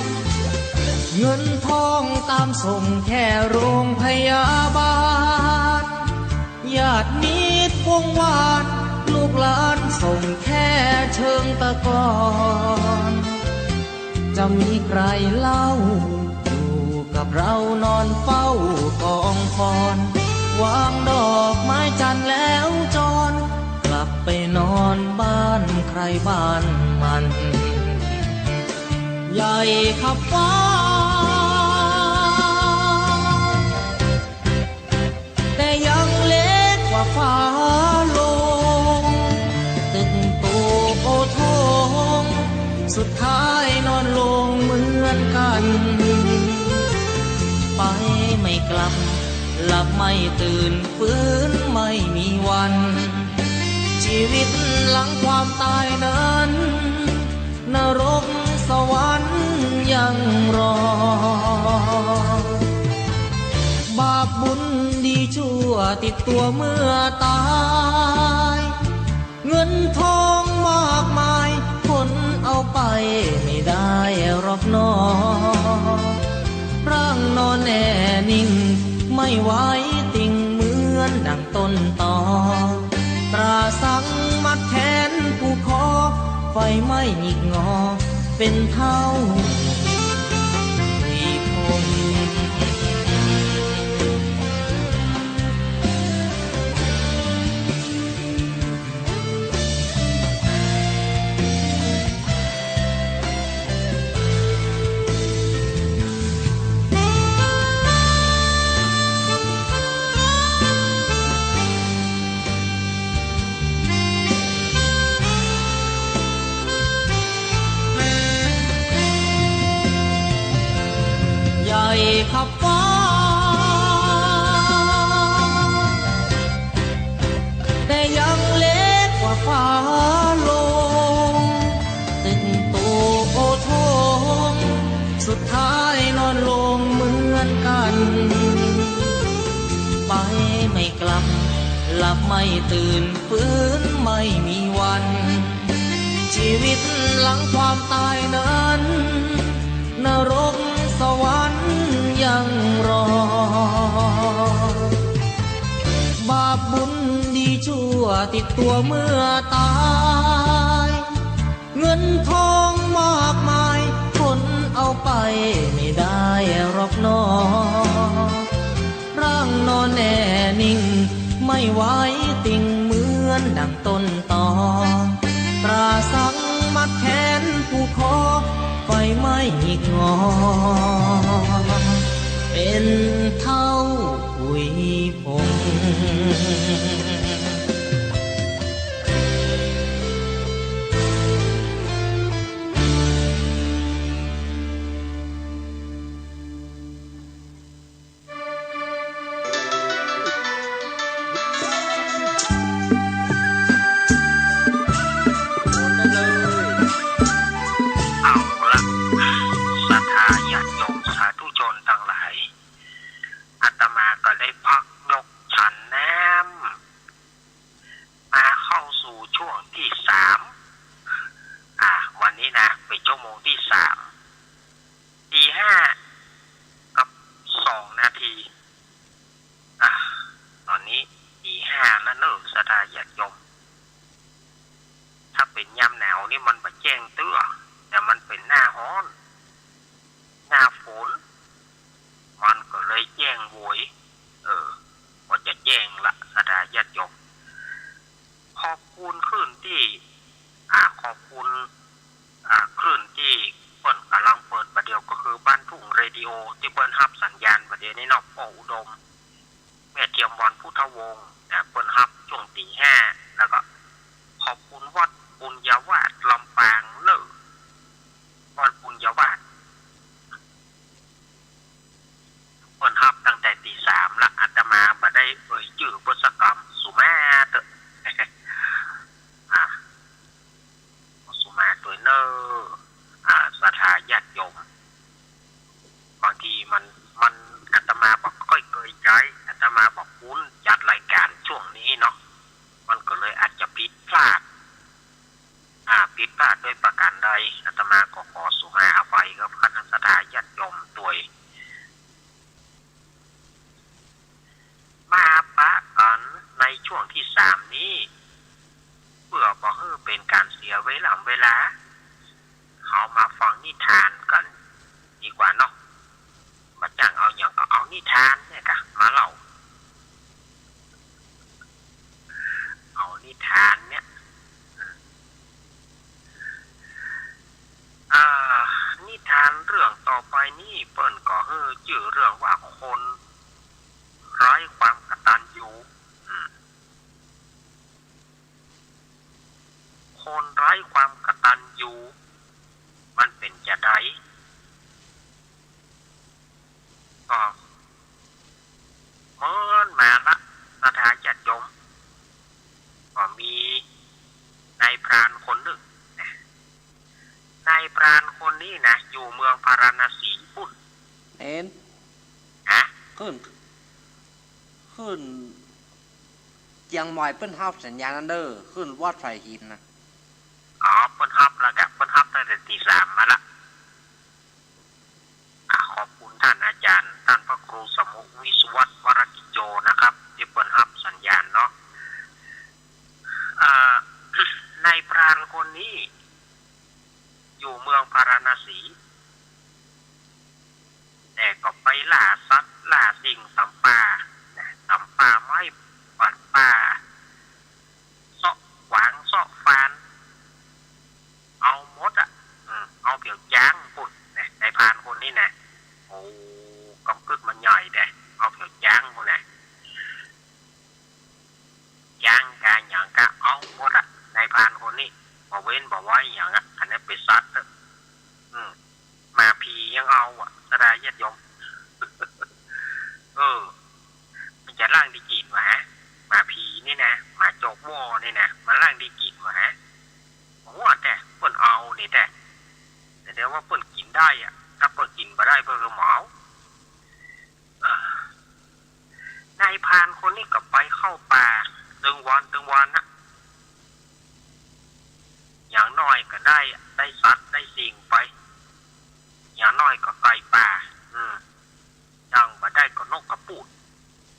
เงินทองตามส่งแค่โรงพยาบาลญาติมิตรวงวานลูกหลานส่งแค่เชิงตะกอน จะมีใครเล่าอยู่กับเรานอนเฝ้ากองฟอนวางดอกไม้จันทร์แล้วจรกลับไปนอนบ้านใครบ้านมันใหญ่ขับฟ้าแต่ยังเล็กกว่าฟ้าลงตึกโตโอทงสุดท้ายนอนลงเหมือนกันไปไม่กลับหลับไม่ตื่นฟื้นไม่มีวันชีวิตหลังความตายนั้นนรกสวรรค์ยังรอบาปบุญดีชั่วติดตัวเมื่อตายเงินทองมากมายคนเอาไปไม่ได้หรอกน้อร่างนอนแน่นิ่งไม่ไหวติ่งเหมือนดังต้นตอตราสังมัดแขนผู้คอไฟไม่หงิกงอเป็นเท่าที่คงขับฟ้าแต่ยังเล็กกว่าฟ้าลงตึกโตโอทงสุดท้ายนอนลงเหมือนกันไปไม่กลับหลับไม่ตื่นฟื้นไม่มีวันชีวิตหลังความตายนั้นนรกสวรรค์ยังรอบาปบุญดีชั่วติดตัวเมื่อตายเงินทองมากมายคนเอาไปไม่ได้หรอกน้อร่างนอนแน่นิ่งไม่ไหวติ่งเหมือนดังต้นตอตราสังมัดแขนผู้คอไฟไม่หงิกงอเป็นเท่าหุยพง นิทานกันดีกว่าเนาะมาจ้างเอาอย่างก็เอานิทานเนี่ยกะมาเล่าเอานิทานเนี่ยนิทานเรื่องต่อไปนี่เปิ้นก็ชื่อเรื่องว่าคนไร้ความกตัญญูคนไร้ความกตัญญูมันเป็นจะไดก็เมื่อมาละสถาญาติโยมก็มีนายพรานคนหนึ่งนายพรานคนนี้นะอยู่เมืองพาราณสีปุ่นเอ็นขึ้นเจียงใหม่เปิ้นฮับสัญญาณนั่นเด้อขึ้นวอดไฟหินนะเปิ้นฮับแล้วกับเปิ้นฮับตั้งแต่ตี 3มาละขอบคุณท่านอาจารย์ท่านพระครูสมุวิสุวัฒน์วรกิจโจนะครับที่เปิ้นฮับสัญญาณเนาะนายพรานคนนี้อยู่เมืองพาราณสีแต่ก็ไปล่าสัตว์ล่าสิ่งตำป่าไม้ปัดป่าเสาะหวางเสาะฟานเอาหมดเอาเปี่ยวจ้างปุ่นนายพรานคนนี้นะโอ้กำกึดมันใหญ่เด้เอาเปี่ยวจ้างพวกนี้จ้างการอย่างก็เอาหมดนายพรานคนนี้บ่เว้นบ่ไว้อย่างอันนี้เป็นสัตว์มาพียังเอาสดายญาติโยมมันจะล่างดีกินวะฮะมาพีนี่นะมาโจกวอนี่นะมาล่างดีกินวะฮะผมว่าแต่เปิ้นเอานี่แต่เดี๋ยวว่าเปิ้นกินได้ถ้าเปิ้นกินบ่ได้เปิ้นก็เหมานายพรานคนนี้ก็ไปเข้าป่าตึงวันนะอย่างน้อยก็ได้สัตว์ได้สิ่งไปอย่างน้อยก็ไก่ป่ายังมาได้ก็นกกระปูด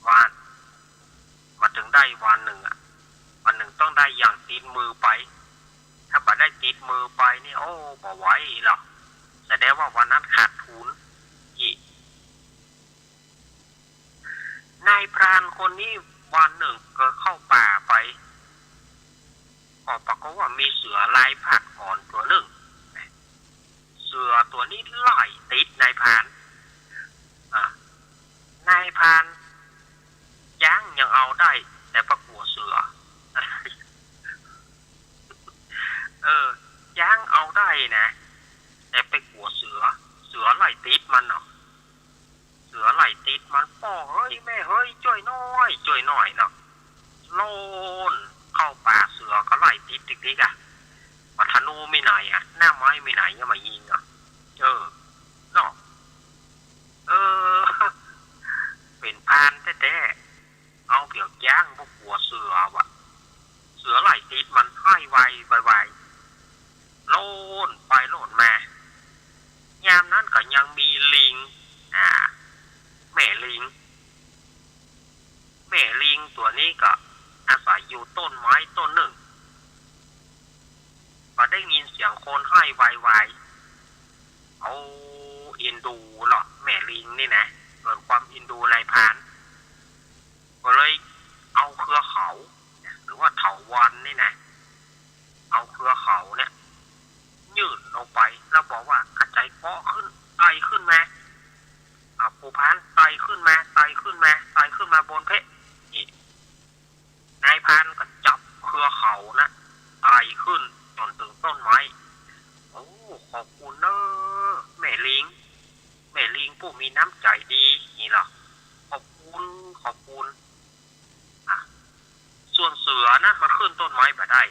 วานมาถึงได้วันหนึ่งต้องได้อย่างติดมือไปถ้าบ่ได้ติดมือไปนี่โอ้บ่ไหวหรอกแสดงว่าวันนั้นขาดทุนอีกนายพรานคนนี้วันหนึ่งก็เข้าป่าไปก็ปรากฏว่ามีเสือลายผักอ่อนตัวหนึ่งเสือตัวนี้ไล่ติดนายพรานย่างยังเอาได้แต่ประกลัวเสือย่างเอาได้นะแต่ไปกลัวเสือไล่ติดมันเนาะเสือไล่ติดมันพ่อเฮ้ยแม่เฮ้ยช่วยหน่อยเนาะโลนเข้าป่าเสือก็ไล่ติดติ๊กมาธนูไม่ไหนหน้าไม้ไม่ไหนยังมายิงเนาะเป็นพานแท้ๆเอาเกี่ยวย่างพวกหัวเสือไหลติดมันให้ไวโลนไปโลนมายามนั้นก็ยังมีลิงแม่ลิงตัวนี้ก็อาศัยอยู่ต้นไม้ต้นหนึ่งก็ได้ยินเสียงคนให้ไวเอาอินดูหรอแม่ลิงนี่นะเกิดความอินดูนายพรานก็เลยเอาเครือเขาหรือว่าเถาวัลย์นี่นะเอาเครือเขาเนี่ยยื่นลงไปแล้วบอกว่ากระจายเปาะขึ้นไต่ขึ้นมาผู้พานไต่ขึ้นมาบนเพะนี่นายพรานก็จับเครือเขานะไต่ขึ้นจนถึงต้นไม้โอ้ขอบคุณเนอะแม่ลิงผู้มีน้ำใจดีนี่หรอขอบคุณส่วนเสือนะมันขึ้นต้นไม้บ่ได้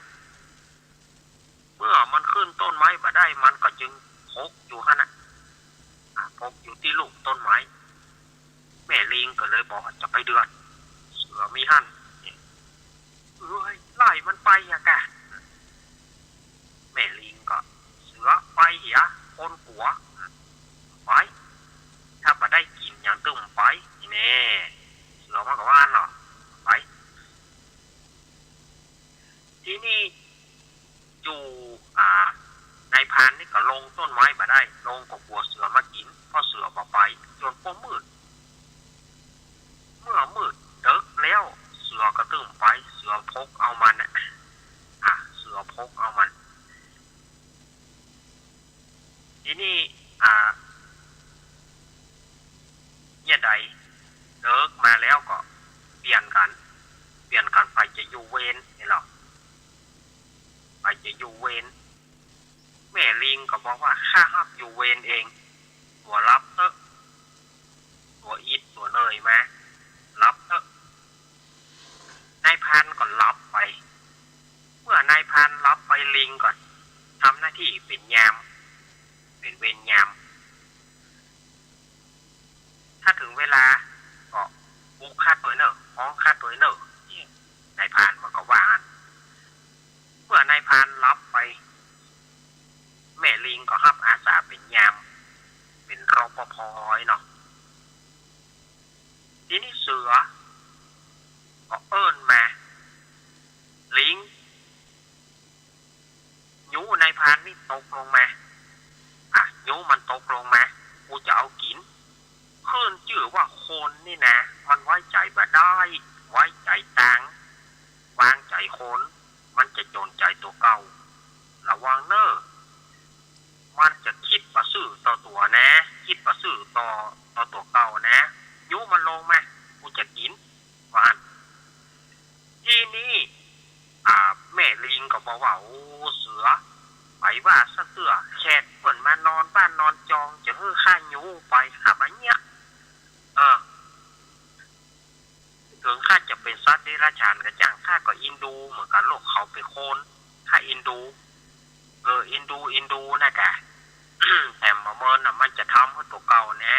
เมื่อมันขึ้นต้นไม้บ่ได้มันก็จึงพกอยู่หั่นน่ะพกอยู่ที่ลูกต้นไม้แม่ลิงก็เลยบอกจะไปเดือดเสือมีหั่นไล่มันไปกะแม่ลิงก็เสือไปคนหัวไปถ้าบ่ได้กินอย่างตึ้มไปนี่แน่เสือมันก็ว่านหรอไปทีนี้อยู่ใน ายพรานนี่ก็ลงต้นไม้มาได้ลงก็กลัวเสือมากินเพราะเสือบ่ไปจนพอมืดเมื่อมืดเดิกแล้วเสือก็ตื่นไปเสือพกเอามันเสือพกเอามันทีนี้เนี่ยใดเดิกมาแล้วก็เปลี่ยนกันไปจะอยู่เวรนี่หรอไปจะอยู่เวรแม่ลิงก็บอกว่าข้าหับอยู่เวรเองตัวรับเถอะตัวอิดตัวเนยมารับเถอะนายพรานก็รับไปเมื่อนายพรานรับไปลิงก่อนทำหน้าที่เป็นยามเป็นเวรยามถ้าถึงเวลาก็บุกฆ่าตัวเนอะฟ้องฆ่าตัวเนอะนายพรานมันก็ว่าเมื่อนายพรานรับไปแม่ลิงก็รับอาสาเป็นยามเป็นรปภ.เนาะทีนี้เสือก็เอิ้นมาลิงยูนายพรานนี่ตกลงมายูมันตกลงมากูจะเอากินขึ้นชื่อว่าคนนี่นะมันไว้ใจบ่ได้ไว้ใจต่างวางใจคนมันจะโจรใจตัวเก่าระวังเนอะมันจะคิดประซื่อต่อตัวนะคิดประซื่อต่อตัวเก่านะยูมันลงมากูจะกินว่าทีนี้แม่ลิงก็บอกว่าโอ้เสือไปว่าเสือแขกเปิ่นมานอนบ้านนอนจองจะฮื้อข้ายูไปหามันเนี่ยถึงข้าจะเป็นสัตว์เดรัจฉานกระจ่างข้าก็อินดูเหมือนกันโลกเขาไปโคนข้าอินดูอินดูนะแก แต่มาเมินน่ะมันจะทำให้ตัวเก่านะ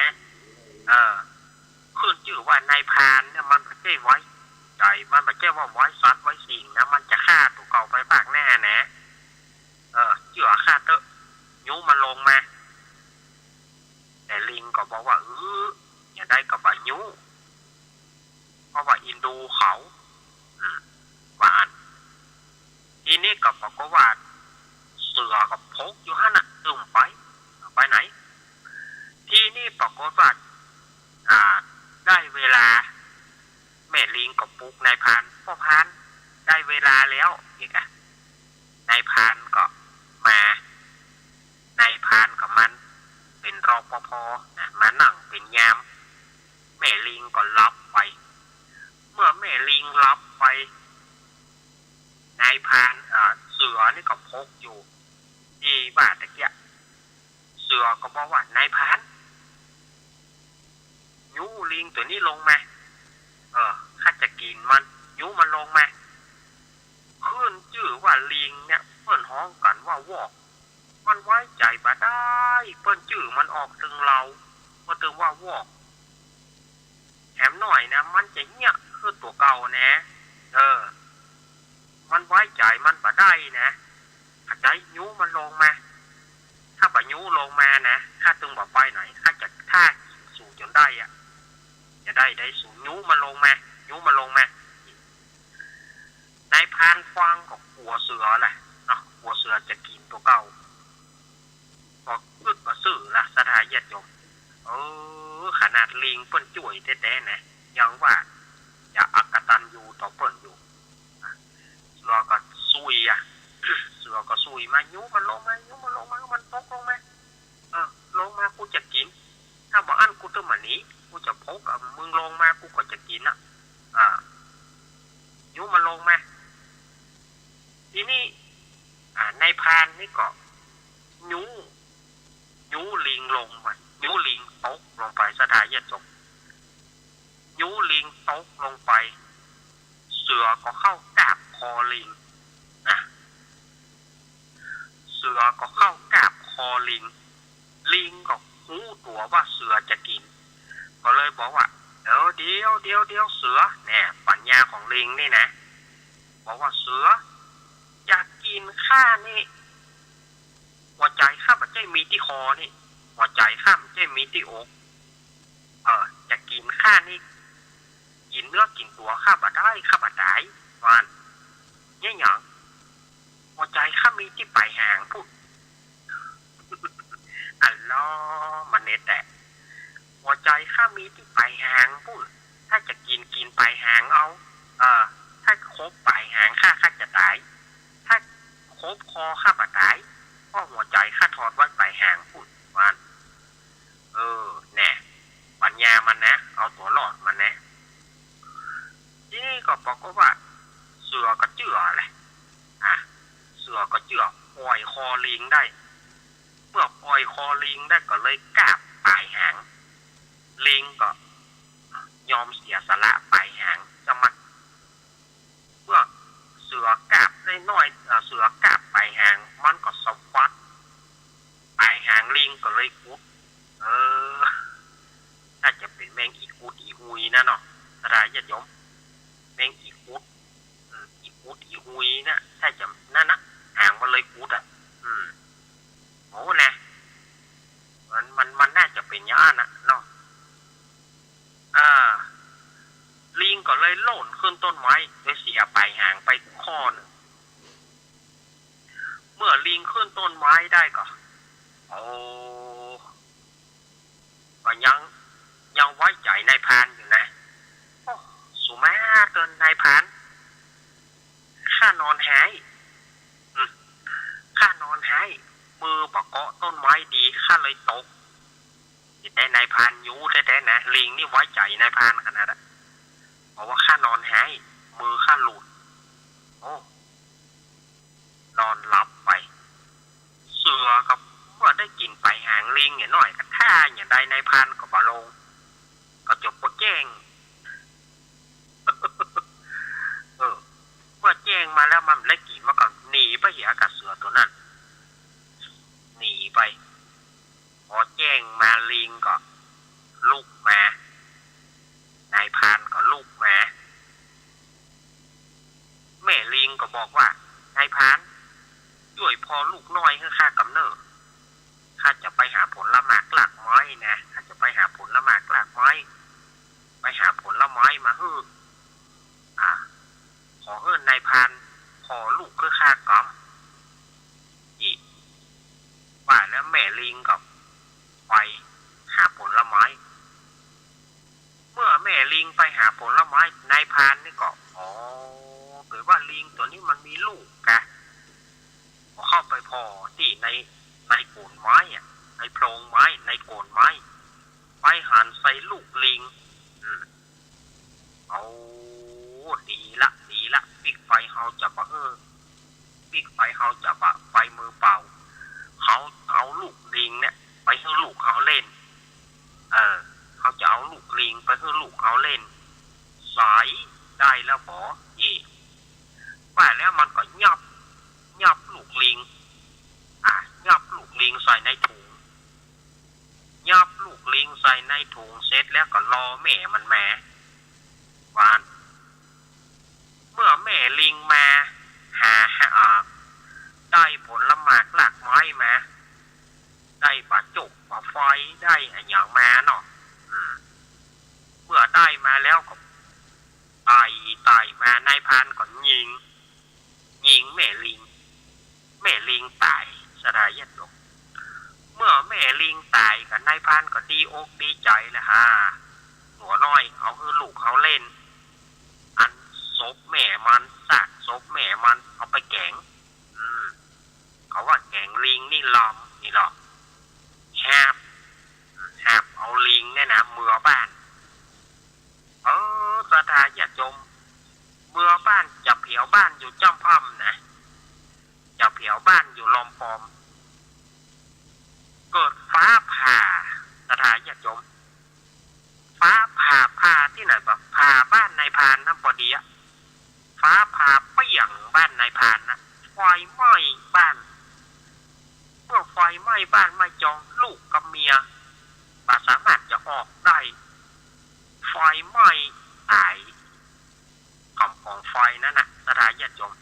ขึ้นชื่อว่านายพรานเนี่ยมันไม่ใช่ไว้ใจมันไม่ใช่ว่าไว้สัตว์ไว้สิ่งนะมันจะฆ่าตัวเก่าไปปากแน่นะเจื่อฆ่าเตอะยูมันลงมาแต่ลิงก็บอกว่าอย่าได้กับว่ายูเพราะว่าอินดูเขาว่าทีนี้ก็บอกว่าเสือกับพกอยู่ฮะน่ะตึงไปไหนทีนี้ปรากฏว่าได้เวลาแม่ลิงกับปุกนายพรานพ่อพรานได้เวลาแล้วอีกนายพรานก็มานายพรานกับมันเป็นรปภ.มานั่งเป็นยามแม่ลิงก็รับไปเมื่อแม่ลิงรับไปนายพรานเสือนี่ก็พกอยู่ที่บ้านตะเกียเสือก็บอกว่านายพรานยูลิงตัวนี้ลงมาข้าจะกินมันยูมันลงมาขึ้นชื่อว่าลิงเนี่ยเปิ้นห้องกันว่าวอกมันไว้ใจบ่ได้เปิ้นชื่อมันออกถึงเราก็ถึงว่าวอกแถมหน่อยนะมันจะเงี้ยคือตัวเก่านะมันไว้ใจมันบ่ได้นะถ้าใจยูมันลงมาถ้าบ่ยูลงมานะข้าตึงบ่ไปไหนข้าจะท่าสู่จนได้จะได้สู่ยูมันลงมานายพรานฟังก็กลัวเสือแหละกลัวเสือจะกินตัวเก่าก็อึดมาซื่อละสถาญาติโยมขนาดลิงเปิ้นจ่วยแท้ๆนะยังว่าอย่าอักตันอยู่ต่อเปิ้นอยู่เสือก็ซุยเสือก็ซุยมายูมันลงมามันตกลงมาลงมากูจะกินถ้าบอกอันกูต้องมาหนีกูจะพกมึงลงมากูก็จะกินยูมันลงมาทีนี้นายพรานนี่ก็ยูลิงลงมายูลิงตกลงไปสถาญาติโยมยูลิงตกลงไปเสือก็เข้ากราบคอลิงเสือก็เข้ากราบคอลิงก็รู้ตัวว่าเสือจะกินก็เลยบอกว่าเดี๋ยวเสือเนี่ยปัญญาของลิงนี่นะบอกว่าเสืออยากกินข้านี่หัวใจข้ามันจะมีที่คอนี่หัวใจข้ามันจะมีที่อกจะกินข้านี่กินเนื้อกินตัวข้าบ่ได้วันเนี่ยหยังหัวใจข้ามีที่ปลายหางพูด ข้ามีที่ไปหางปุ่นถ้าจะกินไปหางเอาถ้าคบไปหางข้าจะตายถ้าคบคอข้าบ่ตายก็หัวใจข้าถอดไว้ไปหางปุ่นวันแน่ปัญญามันนะเอาตัวรอดมันนะนี่ก็บอกว่าเสือก็เจือแหละเสือก็เจือปล่อยคอลิงได้เมื่อปล่อยคอลิงได้ก็เลยกราบปลายหางลิงก็ยอมเสียสละปลายหางจะมาเมื่อเสือกราบได้น้อยเสือกราบปลายหางมันก็สวัสดปลายหางลิงก็เลยกุดน่าจะเป็นแมงอีกุดอีหุยนะเนาะสลายญาติโยมแมงอีกุดอีหุยนะถ้าจะนั่นนะหางมันเลยกุดโอ้นะมันน่าจะเป็นอย่างนั้นนะเนาะลิงก็เลยโล่นขึ้นต้นไม้โดยเสียปลายหางไปข้อนึงเมื่อลิงขึ้นต้นไม้ได้ก็ยังไว้ใจนายพรานอยู่นะสุมาเกินนายพรานข้านอนหายมือปะเกาะต้นไม้ดีข้าเลยตกแต่นายพรานยูแท้ๆนะลิงนี่ไว้ใจนายพรานขนาดนั้นเพราะว่าข้านอนหายมือข้าหลุดนอนหลับไปเสือกับเมื่อได้กินไปหางลิงอย่างน้อยก็ท่าอย่างใดนายพรานก็บ่ลงก็จบปะแจ้งเมื่อแจ้งมาแล้วมันได้กินมาก่อนหนีไปเหยียกับเสือตัวนั้นหนีไปพอแจ้งมาลิงก็ลุกมานายพรานก็ลุกมาแม่ลิงก็บอกว่านายพรานช่วยพอลูกน้อยให้ข้ากำเนิดข้าจะไปหาผลหมากหลากไม้นะข้าจะไปหาผลหมากหลากไม้ไปหาผลไม้มาฮื้อขอเฮิ่นนายพรานขอลูกคือข้ากำอีกว่าแล้วแม่ลิงก็ไปหาผลไม้เมื่อแม่ลิงไปหาผลไม้นายพรานนี่ก็หรือว่าลิงตัวนี้มันมีลูกกะเข้าไปพอที่ในโคนไม้ในโพรงไม้ในโคนไม้ไปหันใส่ลูกลิงดีละปิกไฟเฮาจะบะปิกไฟเฮาจะบะไฟมือเปล่าเขาเอาลูกลิงเนี่ยไปให้ลูกเขาเล่นเขาจะเอาลูกลิงไปให้ลูกเขาเล่นสายได้แล้วบอว่าแล้วมันก็ยับลูกลิงยับลูกลิงใส่ในถุงยับลูกลิงใส่ในถุงเสร็จแล้วก็รอแม่มันมาวานเมื่อแม่ลิงมาหาได้ผลหมากหลากไม้มาได้ปลาจุกปลาไฟได้อย่างมาเนาะเมื่อได้มาแล้วก็ไต่มานายพรานก็ยิงแม่ลิงตายสลายญาติโยมเมื่อแม่ลิงตายกับนายพรานก็ดีอกดีใจเลยหัวน้อยเอาคือลูกเขาเล่นอันศพแม่มันซากศพแม่มันเอาไปแกงเขาว่าแกงลิงนี่ลำนี่หรอแฮบเอาลิงเนี่ยนะเมื่อบ้านสถาญาติโยมเมื่อบ้านจะเผียวบ้านอยู่จ้ำพ่ำนะจะเผียวบ้านอยู่ลอมปอมเกิดฟ้าผ่าสถาญาติโยมฟ้าผ่าที่ไหนแบบผ่าบ้านนายพรานนะพอดีฟ้าผ่าเปี่ยงบ้านนายพรานนะไฟไหม้บ้านเมื่อไฟไหม้บ้านไม่จองลูกกับเมียสามารถจะออกได้ไฟไหม้ตายกำกองไฟนั่นนะสถาญาติโยม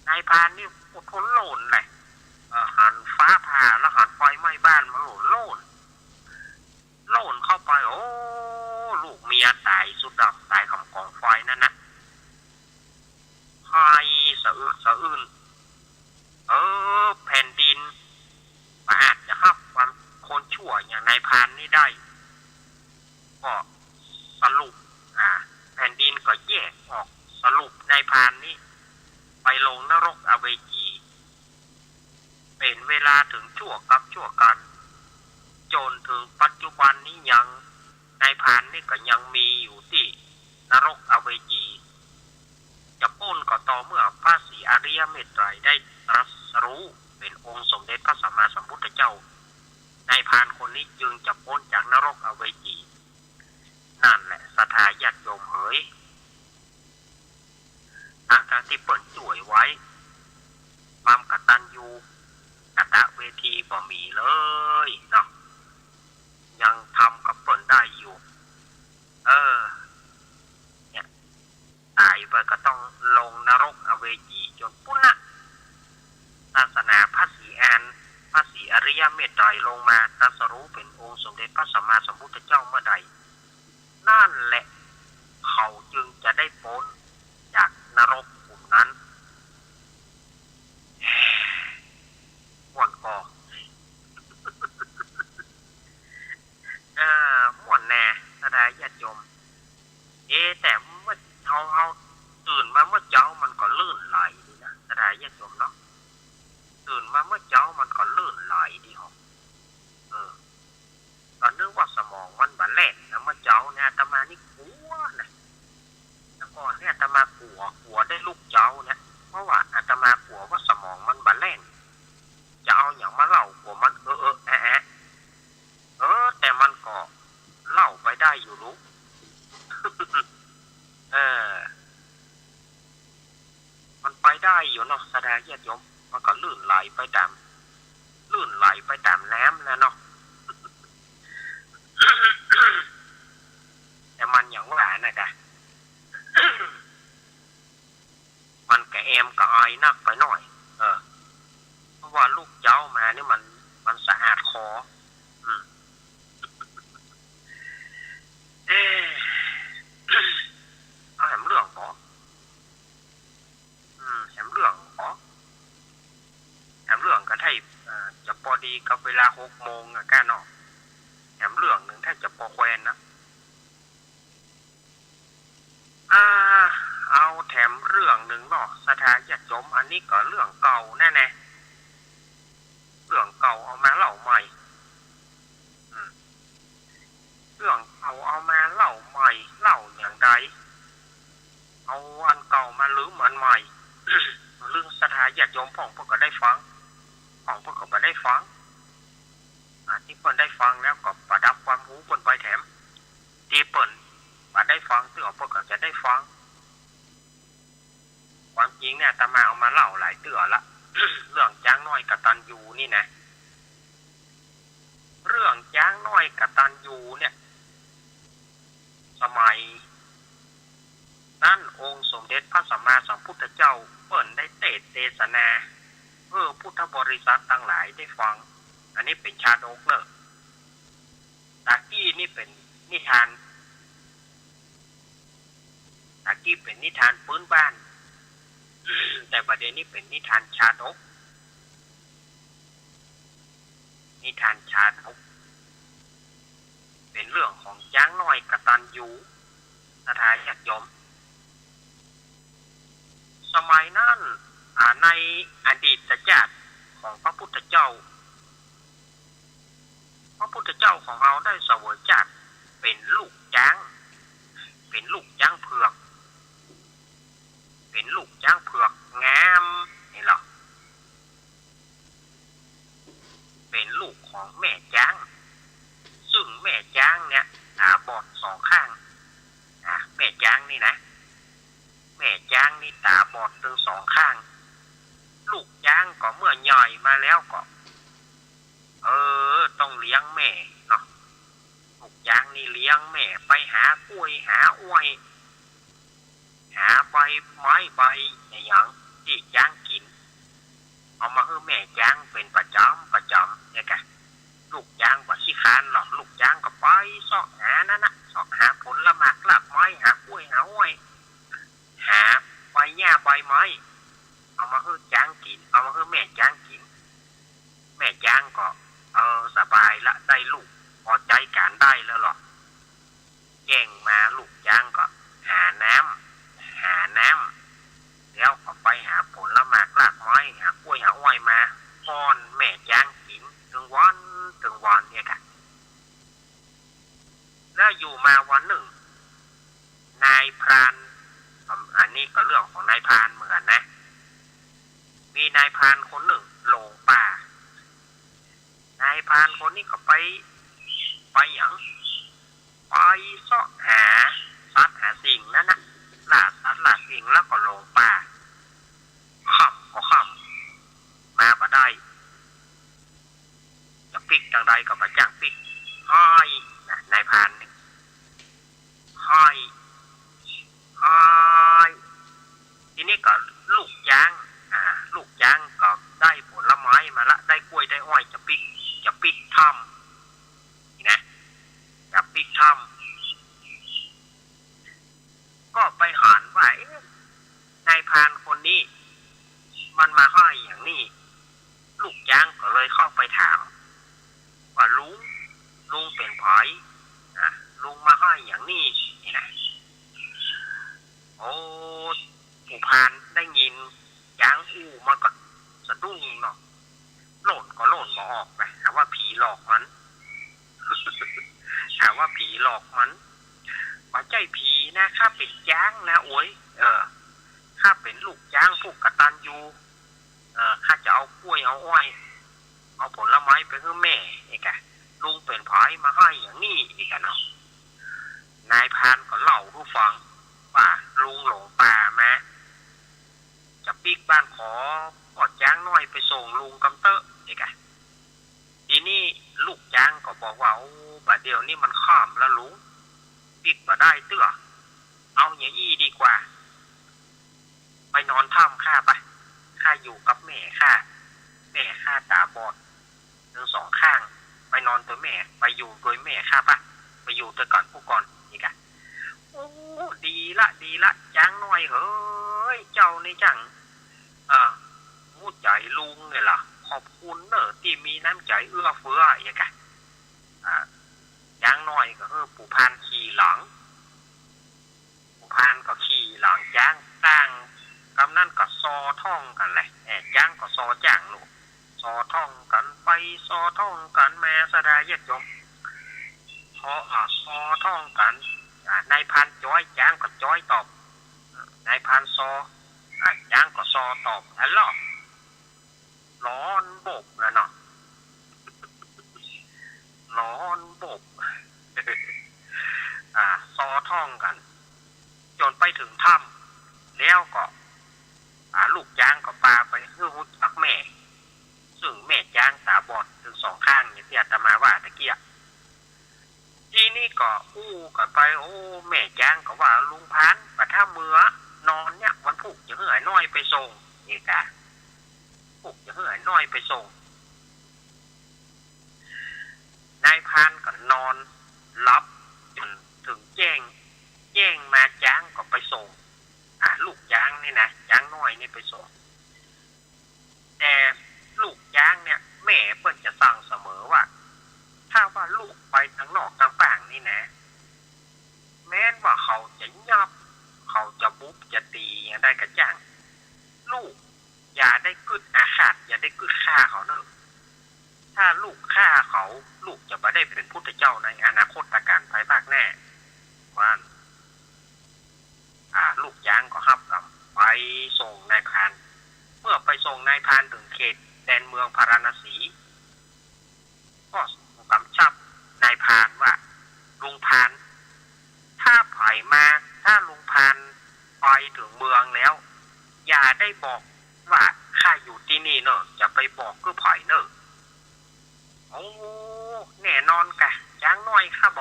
นายพรานนี่อดทนโลนเลยหันฟ้าผ่าแล้วหันไฟไหม้บ้านมาโลนเข้าไปลูกเมียตายสุดดำตายกำกองไฟนั่นนะไฟสะอึกสะอื้นแผ่นดินอาจจะฮับความคนชั่วอย่างนายพรานนี่ได้ ก็สรุปแผ่นดินก็แยกออกสรุปนายพรานนี้ไปลงนรกอเวจีเป็นเวลาถึงชั่วกับชั่วกันจนถึงปัจจุบันนี้ยังนายพรานนี่ก็ยังมีอยู่ที่นรกอเวจีจะพ้นก็ต่อเมื่อพระศรีอริยเมตไตรได้ตรัสรู้เป็นองค์สมเด็จพระสัมมาสัมพุทธเจ้านายพรานคนนี้จึงจะพ้นจากนรกอเวจีนั่นแหละศรัทธาญาติโยมเอ๋ยทางที่เปิดจ่วยไว้ความกตัญญูกตเวทีบ่มีเลยเนาะยังทำกับเปิดได้อยู่เนี่ยตายไปก็ต้องลงนรกอเวจีจนปุณณะศาสนาพระศรีอริยเมตไตรลงมาตรัสรู้เป็นองค์สมเด็จพระสัมมาสัมพุทธเจ้าเมื่อใดนั่นแหละเขาจึงจะได้พ้นจากนรกกลุ่มนั้นม่วนก่อม่วนแน่สดายญาติโยมแต่เมื่อเขาตื่นมาเมื่อเจ้ามันก็ลื่นไหลดีนะสดายญาติโยมเนาะตื่นมาเมื่อเจ้ามันก็ลื่นไหลดีหรอตอนนึกว่าสมองมันบั่นแล่นนะเมื่อเจ้าเนี่ยอาตมานี่กลัวนะแต่ก่อนเนี่ยอาตมากลัวได้ลูกเจ้าเนี่ยเพราะว่าอาตมากลัวว่าสมองมันบั่นแล่นจะเอาอย่างมาเล่ากลัวมันแต่มันก็เล่าไปได้อยู่รู้ มันไปได้อยู่เนาะแสดงญาติโยมมันก็ลื่นไหลไปตามแหลมแล้วเนาะ แต่มันอย่างว่านะกะ มันกะแอมกะไอนักไปหน่อยเพราะว่าลูกเจ้ามานี่มันสะอาดคอเอาแหมเรื่องขอแหมเรื่องก็ให้จะพอดีกับเวลา6 โมงก้าเนาะแหมเรื่องหนึ่งถ้าจะพอแควนนะเอาแถมเรื่องหนึ่งเนาะสถาญาติโยมอันนี้ก็เรื่องเก่าแน่เรื่องเก่าเอามาเล่าใหม่เรื่องเอามาเล่าใหม่เล่าอย่างใดเอาอันเก่ามาลืมอันใหม่ เรื่องสถาญาติโยมพ่องพวกก็ได้ฟังที่เปิ้นได้ฟังแล้วก็ประดับความรู้เปิ้นไปแถมที่เปิ้นมาได้ฟังที่ออกเปิ้นก็จะได้ฟังความจริงเนี่ยอาตมาเอามาเล่าหลายเตือละ เรื่องจ้างน้อยกตัญญูนี่นะเรื่องจ้างน้อยกตัญญูเนี่ยสมัยนั้นองค์สมเด็จพระสัมมาสัมพุทธเจ้าเปิ้นได้เทศนาพุทธบริษัททั้งหลายได้ฟังอันนี้เป็นชาดกเนอะตะกี้นี่เป็นนิทานเป็นนิทานพื้นบ้าน แต่ประเด็นนี้เป็นนิทานชาดกเป็นเรื่องของช้างน้อยกตัญญูสถาญาติโยมสมัยนั้นในอดีตชาติของพระพุทธเจ้าของเราได้เสวยชาติเป็นลูกช้างเผือกงามนี่หรอเป็นลูกของแม่ช้างซึ่งแม่ช้างเนี่ยตาบอด2 ข้างแม่ช้างนี่นะแม่ช้างนี่ตาบอดทั้ง2 ข้างลูกช้างก็เมื่อใหญ่มาแล้วก็ต้องเลี้ยงแม่เนาะลูกช้างนี่เลี้ยงแม่ไปหากล้วยหาอ้อยหาใบไม้ใบอย่างที่ช้างกินเอามาให้แม่ช้างเป็นประจำเนี่ยกะลูกช้างก็ขี้คร้านหรอกลูกช้างก็ไปเสาะหานั่นนะเสาะหาผลไม้รากไม้หากล้วยหาอ้อยหาใบหญ้าใบไม้เอามาให้ช้างกินเอามาให้แม่ช้างกินแม่ช้างก็สบายละได้ลูกพอใจการได้แล้วหรอ แจ้งมาลูกจ้างก็หาน้ำแล้วก็ไปหาผลละหมากลากไม้หากล้วยหาอ้อยมาป้อนแม่จ้างกินถึงวันเนี่ยค่ะแล้วอยู่มาวันหนึ่งนายพรานอันนี้ก็เรื่องของนายพรานเหมือนนะมีนายพรานคนหนึ่งหลงป่านายพรานคนนี้ก็ไปอย่างไปเสาะหาสัตว์หาสิ่งนั่นนะล่าสัตว์ล่าสิ่งแล้วก็หลงป่าค่ำมาบ่ได้จะปิกจังใดก็มาจ้างปิกห้อยนะนายพรานนี่ห้อยทีนี้ก็ลูกจ้างก็ได้ผลไม้มาละได้กล้วยได้อ้อยจะปิกทำนี่นะจะปิกทำก็ไปหันว่านายพรานคนนี้มันมาห้อยอย่างนี้ลูกจ้างก็เลยเข้าไปถามว่าลุงเป็นไผลุงมาห้อยอย่างนี้นี่นะโอ้ผู้พานได้ยินจ้างอู้มันก็สะดุ้งเนาะโหล่นบ่ออกไปหาว่าผีหลอกมัน ว่าใจผีนะข้าเป็นจ้างนะโอ้ยข้าเป็นลูกจ้างผู้กตัญญูข้าจะเอากล้วยเอาอ้อยเอาผลไม้ไปให้แม่อีกอะลุงเป็นไผมาให้อย่างนี้อีกอะเนาะนายพรานก็เล่าให้ฟังว่าลุงหลงป่ามาจะปีกบ้านขอจ้างน้อยไปส่งลุงกำเตอะอีกอะทีนี้ลูกจ้างก็บอกว่าโอ้บัดเดี๋ยวนี้มันข้ามแล้วลุงปีกมาได้เตื้อเอาอย่างอี้ดีกว่าไปนอนถ้ำข้าไปข้าอยู่กับแม่ข้าตาบอดทั้งสองข้างไปนอนตัวแม่ไปอยู่โดยแม่ข้าปะไปอยู่ตัวก่อนผู้ก่อนนี่กะโอ้ดีละจ้างน้อยเฮ้ยเจ้านี่จังมู้ใจลุงเนี่ยล่ะขอบคุณเนอะที่มีน้ำใจเอื้อเฟื้ออย่างกะจ้างน้อยก็ปู่พานขี่หลังปู่พานก็ขี่หลังจ้างตั้งกำนั่นก็ซอท่องกันแหละจ้างก็ซอจ้างลูกซอท่องกันไปซอท่องกันแม่สดาเย็ดจมพอซอท่องกันนายพันจ้อยจ้างก็จ้อยตอบนายพันซอจ้างก็ซอตอบอันล่อร้อนบกนะเนาะร้อนบกซอท่องกันจนไปถึงถ้ำแล้วก็ลูกจ้างก็ปาไปเพื่อหุ่นจักแม่ซึ่งแม่จ้างตาบอดถึงสองข้างอย่างที่อาตมาว่าตะเกียบทีนี้ก็อู้กันไปโอ้แม่จ้างก็ว่าลุงพันแต่ถ้าเมื่อนอนเนี่ยวันพุกจะเหื่อยน้อยไปส่งเอกะพุกจะเหื่อยน้อยไปส่งนายพันก็นอนรับจนถึงแจ้งมาจ้างก็ไปส่งลูกจ้างนี่นะจ้างน้อยนี่ไปส่งแต่ลูกจ้างเนี่ยแม่เพิ่นจะสั่งเสมอว่าถ้าว่าลูกไปทางนอกทางป่างนี่นะแม้นว่าเขาจะยับเขาจะบุบจะตีอย่างได้กระจ่างลูกอย่าได้กึดอาฆาตอย่าได้กึดฆ่าเขาเนอะถ้าลูกฆ่าเขาลูกจะไม่ได้เป็นพุทธเจ้าในอนาคตการภายภาคแน่ว่าลูกจ้างก็ฮับกับไปส่งนายพรานเมื่อไปส่งนายพรานถึงเขตแดนเมืองพาราณสีก็กำชับนายพรานว่าลุงพรานถ้าไผ่มาถ้าลุงพรานไปถึงเมืองแล้วอย่าได้บอกว่าข้าอยู่ที่นี่เนอะจะไปบอกคือไผ่เนอะโอ้แน่นอนกะจ้างน้อยข้าบ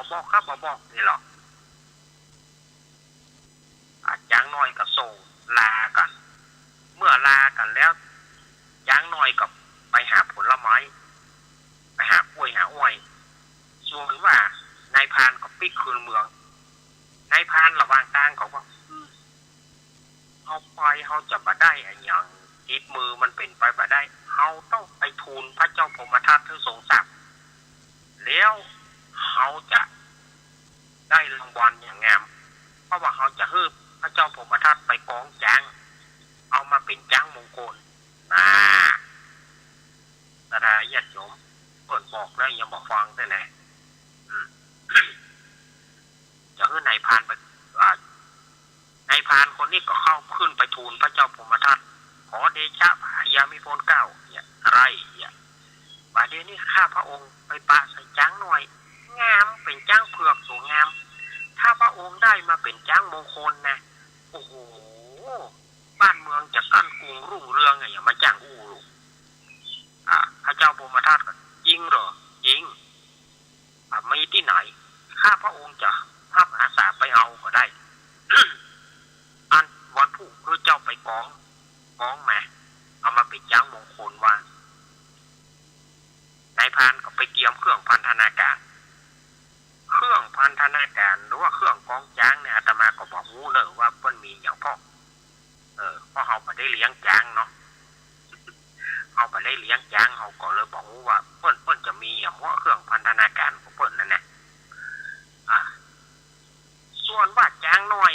อกนี่หรอกจ้างน้อยก็ส่งลากันเมื่อลากันแล้วจ้างน้อยก็ไปหาผลไม้ไปหากล้วยหาอ้อยส่วนว่านายพรานก็ปิกคืนเมืองนายพรานระหว่างทางเขาว่าเอาไปเขาจะมาได้อย่างติดมือมันเป็นไปมาได้เขาต้องไปทูลพระเจ้าพรหมทัตที่ทรงศักดิ์แล้วเขาจะ ได้รางวัลอย่างงามเพราะว่าเขาจะฮืบพระเจ้าพรหมทัตไปกองจ้างเอามาเป็นจ้างมงคลสดาญาติโยมเปิดบอกแล้วยังบอกฟังได้ไหนจะฮื้อนายพานไปนายพานคนนี้ก็เข้าขึ้นไปทูลพระเจ้าพรหมทัตขอเดชะพญามิพลเก้าเนี่ยอะไรเนี่ยว่าเดี๋ยวนี้ข้าพระองค์ไปปะใส่จ้างหน่อยงามเป็นจ้างเผือกสวยงามถ้าพระองค์ได้มาเป็นจ้างมงคลนะโอ้โหบ้านเมืองจะกั้นกรุงรุ่งเรืองอย่างมาจ้างอู้ลูกพระเจ้าพรหมทัตก็ยิงเหรอยิงมีที่ไหนข้าพระองค์จะรับอาสาไปเอาก็ได้ อันวันผู้คือเจ้าไปกองมาเอามาเป็นจ้างมงคลว่านายพานก็ไปเตรียมเครื่องพันธนาการหรือว่าเครื่องกองจ้างเนี่ยอาตมาก็บอกงูเนอะว่าเปิ้นมีอย่างพ่อเพราะเขาไปได้เลี้ยงจ้างเนาะเขาไปได้เลี้ยงจ้างเขาก็เลยบอกว่าเปิ้นจะมีอย่างว่าเครื่องพันธนาการของเปิ้นนั่นแหละส่วนว่าจ้างน้อย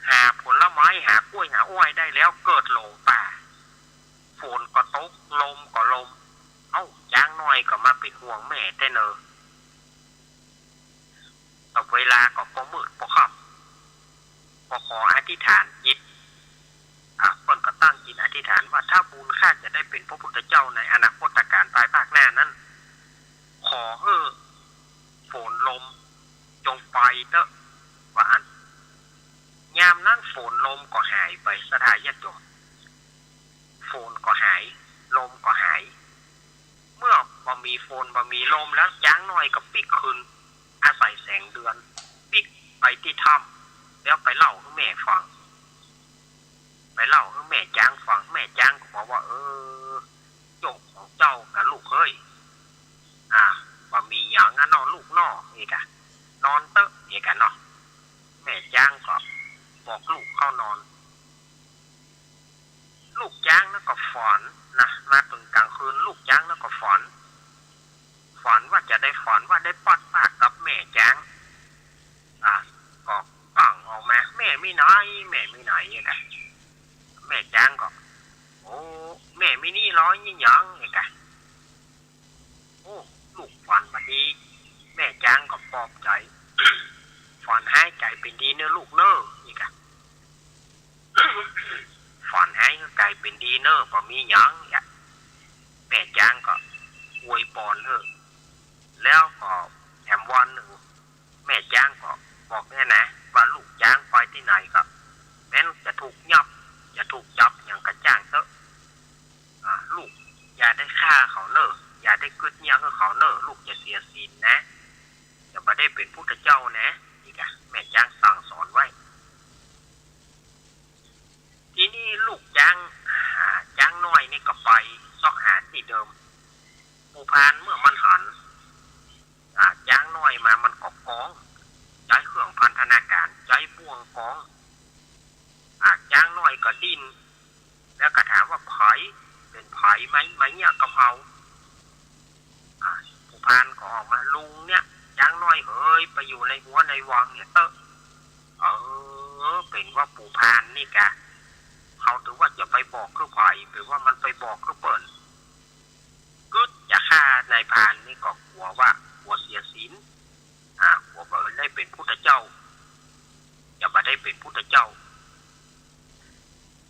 หาผลไม้หากล้วยหาอ้อยได้แล้วเกิดหลงป่าฝนก็ตกลมก็ลมจ้างน้อยก็มาเป็นห่วงแม่แต่เนอะแต่เวลาก็พอมืดพอค่ำพอขออธิษฐานจิตเปิ้นก็ตั้งจิตอธิษฐานว่าถ้าบุญข้าจะได้เป็นพระพุทธเจ้าในอนาคตการภายภาคหน้านั้นขอให้ฝนลมจงไปเถอะว่าอันยามนั้นฝนลมก็หายไปสถาญาติโยมฝนก็หายลมก็หายเมื่อบ่มีฝนบ่มีลมแล้วจ้างน้อยก็ปิกคืนอาศัยแสงเดือนปิกไปที่ถ้ำแล้วไปเล่าให้แม่ฟังไปเล่าให้แม่จ้างฟังแม่จ้างก็บอกว่าโยกของเจ้ากับลูกเฮ้ยว่ามีอย่างงั้นนอนลูกนอเอกะนอนเตอะเอกะเนาะแม่จ้างก็บอกลูกเข้านอนลูกจ้างนั่นก็ฝันนะมาถึงกลางคืนลูกจ้างนั่นก็ฝันว่าจะได้ฝันว่าได้ปัดปากกับแม่จ้างก็ปังออกมาแม่ไม่ไหนไงแม่จ้างก็โอ้แม่ไม่นี่ร้อยยิ่งยังไงกันโอ้ลูกฝันมาดีแม่จ้างก็ปลอบใจ ฝันให้ใจเป็นดีเนื้อลูกเนอไงกัน ฝันให้ใจเป็นดีเนอพอมียังเนี่ยแม่จ้างก็อวยพรแล้วก็แถมวันหนึ่งแม่จ้างก็บอกแน่นะว่าลูกจ้างไปที่ไหนก็แม้นจะถูกยับจะถูกจับอย่างกระจ้างเถอะลูกอย่าได้ฆ่าเขาเนอะอย่าได้กึดเงี้ยเขาเนอะลูกจะเสียศีลนะอย่ามาได้เป็นพุทธเจ้านะนี่กะแม่จ้างสั่งสอนไว้ทีนี้ลูกจ้างน้อยนี่ก็ไปซอกหาที่เดิมปูพานเมื่อมันหันจ้างน้อยมามันก็กองใช้เครื่องพันธนาการใช้บ่วงกองจ้างน้อยก็ดิ้นแล้วก็ถามว่าไผเป็นไผไหมเนี่ยกะเพราปูพานก็ออกมาลุงเนี่ยจ้างน้อยเฮ้ยไปอยู่ในหัวในวังเนี่ยเป็นว่าปูพานนี่กะเขาถือว่าจะไปบอกคือไผหรือว่ามันไปบอกคือเปิ่นกึดจะฆ่านายพานนี่ก็กลัวเสียศีลกลัวว่าได้เป็นพุทธเจ้าอย่ามาได้เป็นพุทธเจ้า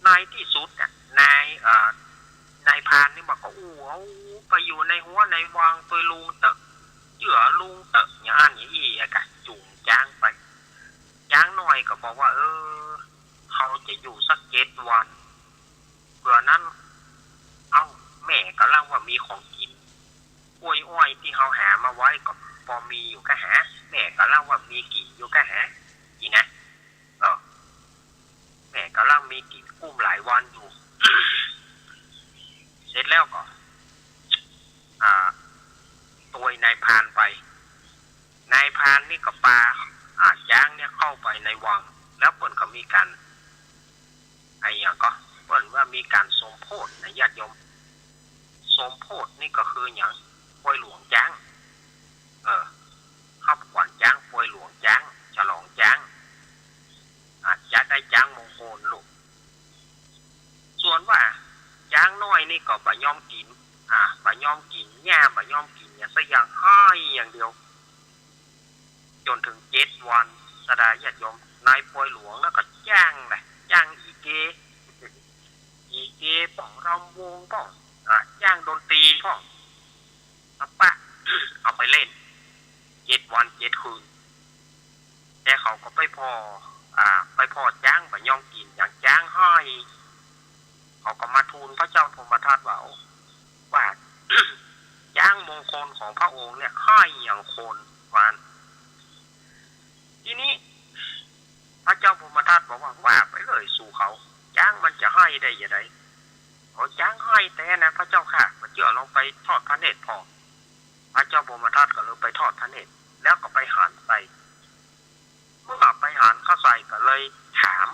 ในที่สุดน่ะนายพานนี่มันก็เอาไปอยู่ในหัวในวังตัวลุงเตอะเจือลุงเตอะอย่างนั้นอย่างนี้อะกะจุ่มจ้างไปจ้างน้อยก็บอกว่าเขาจะอยู่สัก7 วันเพื่อนั้นแม่ก็เล่าว่ามีของกินกล้วยอ้อยที่เขาหามาไว้ก็พอมีอยู่ก็หาแม่ก็เล่าว่ามีกินอยู่ก็หาอีนะแม่ก็เล่ามีกินกุ้มหลายวันอยู่ เสร็จแล้วก็ตัวนายพานไปนายพานนี่ก็ปาจ้างเนี่ยเข้าไปในวังแล้วเปิ่นก็มีการอย่างก็เปิ่นว่ามีการสมโภชในญาติโยมสมโภชนี่ก็คืออย่างป่วยหลวงจ้างข้าขวัญจ้างป่วยหลวง กินบะยอมกินหญ้าบะยอมกินเนี่ยสักอย่างให้อย่างเดียวจนถึง7 วันสดาญาติโยมนายป่วยหลวงแล้วก็จ้างอีเกป้องรำวงป้องจ้างดนตรีป้องปะ เอาไปเล่น7 วัน 7 คืนแต่เขาก็ไปพอจ้างบะยอมกินอย่างจ้างให้เขาก็มาทูลพระเจ้าพรหมทัตว่า จ้างมงคลของพระองค์เนี่ยให้อย่างคนวานทีนี้พระเจ้าพรหมทัตบอกว่าไปเลยสู่เขาจ้างมันจะให้ได้ยังไงเขาจ้างให้แต่นะพระเจ้าค่ะพระเจ้าลองไปทอดพระเนตรพอพระเจ้าพรหมทัตก็เลยไปทอดพระเนตรแล้วก็ไปหันใส่เมื่อไปหันเข้าใส่ก็เลยถาม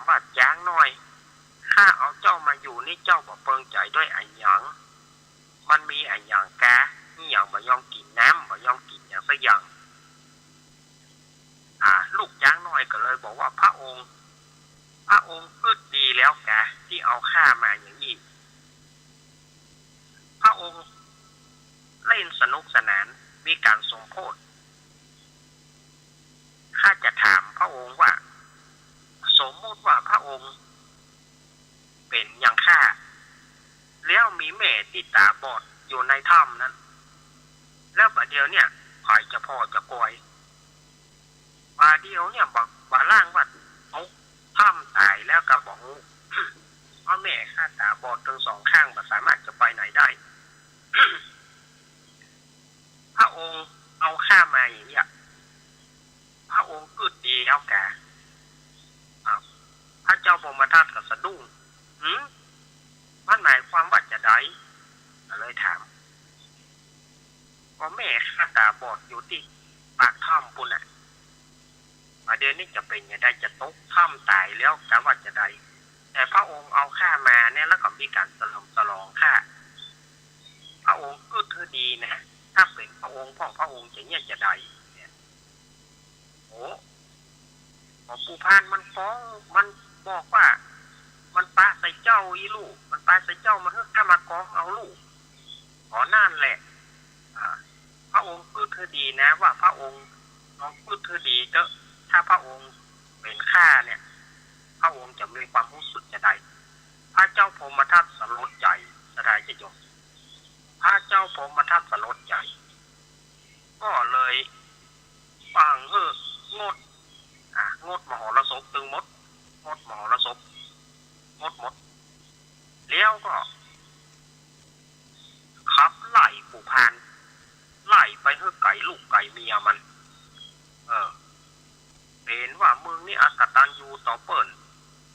ว่าจ้างน้อยข้าเอาเจ้ามาอยู่นี่เจ้าบ่เปิงใจด้วยไอ้หยังมันมีไอ้หยังแกนี่อย่างบ่ยอมกินน้ำบ่ยอมกินอย่างสักอย่างลูกจ้างน้อยก็เลยบอกว่าพระองค์พูดดีแล้วแกที่เอาข้ามาอย่างนี้พระองค์เล่นสนุกสนานมีการสมโภชข้าจะถามพระองค์ว่าสมมติว่าพระองค์เป็นอย่างข้าแล้วมีแม่ที่ตาบอดอยู่ในถ้ำนั้นแล้วบัดเดียวเนี่ยใครจะพ่อจะกอยบัดเดียวเนี่ยบ่ล่างว่าเอาถ้ำตายแล้วก็บอกเพราะแม่ข้าตาบอดทั้ง 2 ข้างบ่สามารถจะไปไหนได้ พระองค์เอาข้ามาอย่างนี้พระองค์ก็ดีแล้วแกพระเจ้าพรหมทัตก็สะดุ้งมันหมายความว่าจะได้เลยถามว่าแม่ข้าตาบอดอยู่ที่ปากถ้ำปุ่นประเดี๋ยวนี้จะเป็นยังไงจะตกถ้ำตายแล้วกันว่าจะได้แต่พระองค์เอาข้ามาเนี่ยแล้วก็มีการฉลองข้าพระองค์ก็ถือดีนะถ้าเป็นพระองค์พ่อพระองค์จะเนี่ยจะได้โอ้ปู่พานมันฟ้องมันบอกว่ามันปะใส่เจ้าอีลูกมันปะใส่เจ้ามันถ้ามากองเอาลูกขอนั่นแหละพระองค์พูดเธอดีนะว่าพระองค์น้องพูดเธอดีเถอะถ้าพระองค์เป็นข้าเนี่ยพระองค์จะมีความรู้สึกจะได้พระเจ้าพรหมทัตสลดใจสดายจะยกพระเจ้าพรหมทัตสลดใจก็เลยฟังงดมหรสพตึงมดมหรสพหมดแล้วก็ขับไล่ปู่พานไล่ไปไก่ลูกไก่เมียมันเห็นว่ามึงนี่อกตัญญูต่อเปิ้น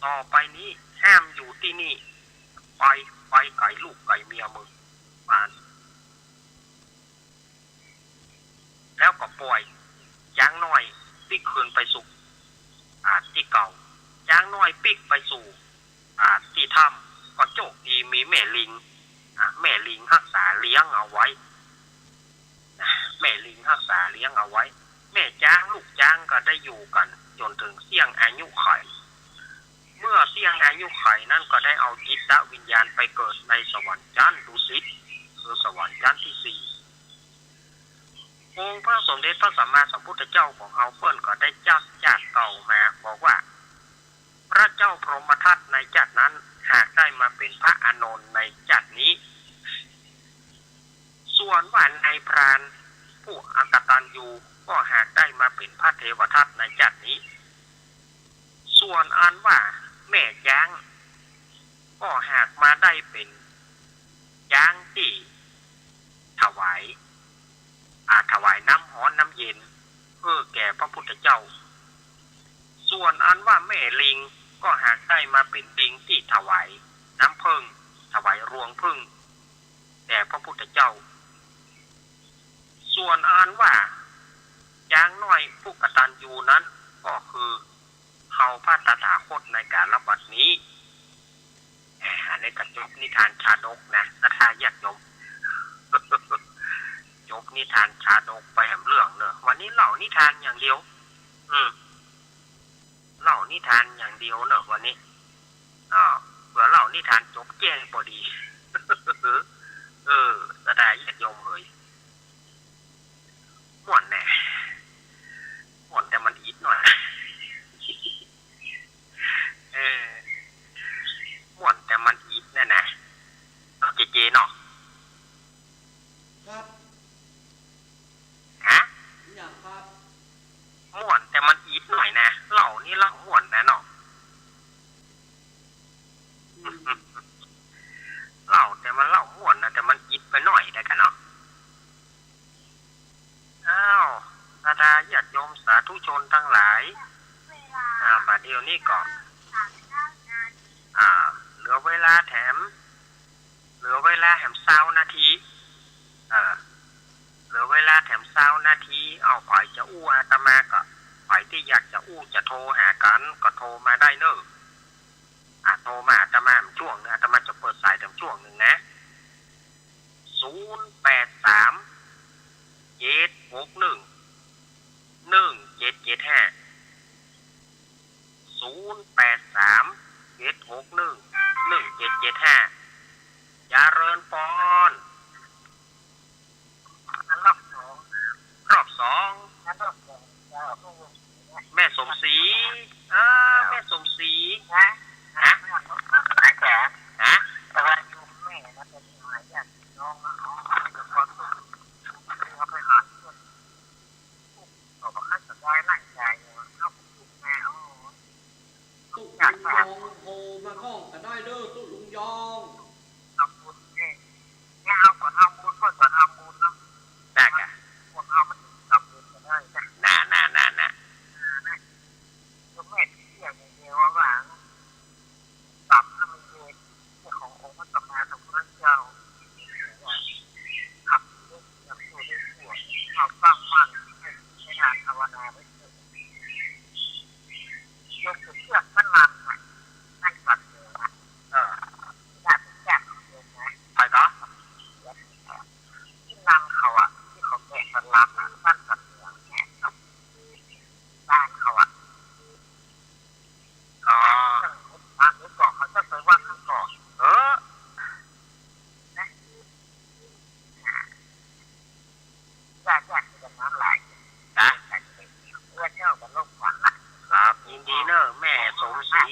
ต่อไปนี้ห้ามอยู่ที่นี่ไปไก่ลูกไก่เมียมึงพานแล้วก็ปล่อยจ้างน้อยปิกคืนไปสู่ที่เก่าจ้างน้อยปิกไปสู่ที่ถ้ำก็โชคดีมีแม่ลิงรักษาเลี้ยงเอาไว้แม่ลิงรักษาเลี้ยงเอาไว้แม่จ้างลูกจ้างก็ได้อยู่กันจนถึงเสี่ยงอายุไขเมื่อเสี่ยงอายุไขนั่นก็ได้เอาจิตวิญญาณไปเกิดในสวรรค์ชั้นดุสิตคือสวรรค์ชั้นที่4องค์พระสมเด็จพระสัมมาสัมพุทธเจ้าของเราเพิ่นก็ได้จักเก่ามาบอกว่าพระเจ้าพรหมทัตในจักนั้นหากได้มาเป็นพระอานนท์ในจักนี้ส่วนว่านายพรานผู้อกตัญญูก็หากได้มาเป็นพระเทวทัตในจักนี้ส่วนอันว่าแม่จ้างก็หากมาได้เป็นจ้างที่ถวายน้ำร้อนน้ำเย็นเพื่อแก่พระพุทธเจ้าส่วนอันว่าแม่ลิงก็หากได้มาเป็นลิงที่ถวายน้ำผึ้งถวายรวงผึ้งแก่พระพุทธเจ้าส่วนอันว่าจ้างน้อยผู้กตัญญูนั้นก็คือเขาพระตถาคตในการรับบัดนี้อันนี้ก็จบนิทานชาดกนะถ้าอยากจบนิทานชาดกไปแหมเรื่องเนอะวันนี้เล่านิทานอย่างเดียวเล่านิทานอย่างเดียวเนอะวันนี้เผื่อเล่านิทานจบแจ้งพอดี ครับ ฮะ อยากครับ ม่วนแต่มันอีดหน่อยนะเหล่านี่เหล่าม่วนนะเนาะ เหล่าแต่มันเหล่าม่วนนะแต่มันอิดไปหน่อยได้กันเนาะอ้าวบรรดาญาติโยมสาธุชนทั้งหลายบัดเดี๋ยวนี้ก่อนเหลือเวลาแถม20 นาทีเหลือเวลาแถม20 นาทีเอาฝ่ายจะอู้อาตมาก็ฝ่ายที่อยากจะอู้จะโทรหากันก็โทรมาได้เนอะโทรมาอาตมาช่วงนึงอาตมาจะเปิดสายแต่ช่วงหนึ่งนะ083 761 1775 อย่าเรินปอนนั้นรอบสอง รอบสอง นั้นรอบสองจะเอาผู้ แม่สมศรีแม่สมศรี นะอาจารย์ ฮะ แต่ว่าโยมแม่นะเป็นหายญาติน้องนะเดี๋ยวความสุขเอาไปหาคนบอกว่าเขาจะได้ร่างกายเอาไปดูแม่โอ้ ตุกลุงยองโทรมาข้องกันได้เด้อตุกลุงยอง ทำบุญเนี่ยเอาก่อนทำบุญก็ก่อนทำบุญนะ ได้กะ คนเอามันทำบุญก็ได้จ้ะ น่ะ โยมแม่ที่เรียกอย่างเดียวว่าตับน้ำมันเย็นขององค์พระสัมมาสัมพุทธเจ้าขับเรื่องอย่างตัวได้ทั่วเอาสร้างมั่นให้ทานภาวนาไว้เถิดโยมจะเชื่อมั่นมันนั่นสัตว์เลยนะได้เป็นแก่ของโยมนะ ไปก็ ที่นางเขาอ่ะที่เขาแกะสลักบ้านสัตว์เหลืองแกะกับบ้านเขาอ่ะ อ๋อ บ้านนี้ก่อนเขาจะไปว่าข้างก่อน ญาติกันนั้นหลาย นะ เพื่อเจ้ากับโลกฝันนะครับ ยินดีเนอะแม่สมศรี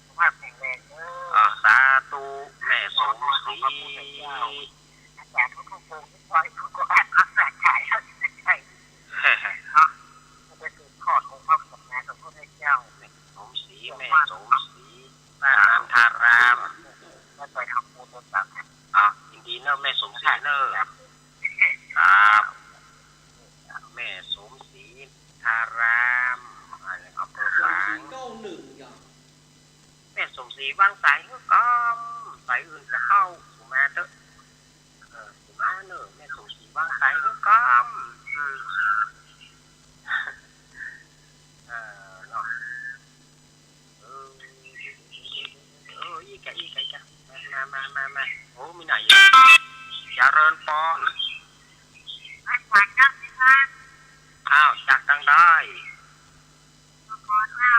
สุขภาพแข็งแรงเด้อ สาธุแม่สมศรี อาจารย์ทุกคนที่คอยทุกคนอาสาขายเขาจะใช่เนาะมันจะสืบทอดของพระสัมมาสัมพุทธเจ้า สมศรีแม่สมศรีบ้านนันทาราม แล้วไปทำบุญต่าง ยินดีเนอะแม่สมศรีเนอะครับแม่สมศรีทารามอะไรอำเภอฝาง 91อย่าง แม่สมศรีวางสายก็ก้อมสายอื่นจะเข้าสุมาเถอะสุมาเนอะแม่สมศรีวางสายก็ก้อมเนาะอีกะมาโอ้มีไหนอย่าเรินปอน ๆอาจารย์นั่งไหมคะ อ้าวจักดังได้ ขอเล่า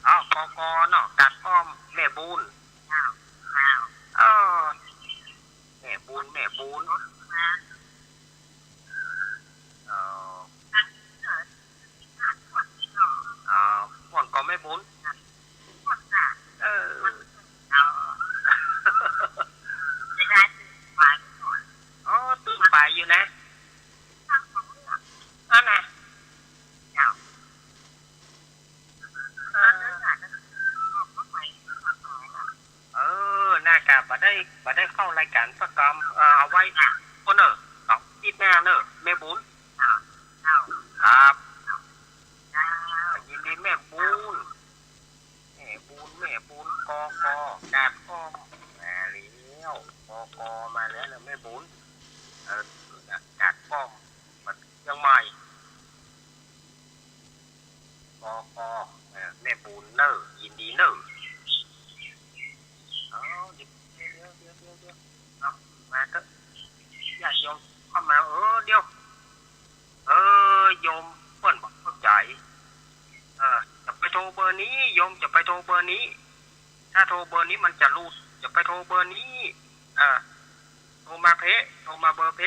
อ้าวกอเนาะกัดอ้อมแม่บุญ ข้าว แม่บุญ นะ เออ นั่งเถิดหาขวดที่หน่อ ก่อนก็แม่บุญ ขวดน่ะ เออ เอาจะได้ตื่นมาหน่อย ตื่นไปอยู่นะ ข้างของเรื่อง นะ เจ้าเรื่องอ่ะนั่นก็ไม่ข้างหน่อยนะ น่ากะบ่ได้เข้ารายการสักกรรมเอาไว้คนเนอะเอาอีกแม่เนอะแม่บุญ เอา ครับ เอา ยินดีแม่บุญกอกอกาดอ้อมมาแล้วกอมาแล้วเนอะแม่บุญกาดอ้อมมันยังใหม่กอแม่บุญเนอะยินดีเนอะเดี๋ยวเอามาเถอะญาติโยมเข้ามาเดี๋ยวโยมเปิ้นบอกเข้าใจจะไปโทรเบอร์นี้โยมจะไปโทรเบอร์นี้ถ้าโทรเบอร์นี้มันจะรูดจะไปโทรเบอร์นี้โทรมาเบอร์083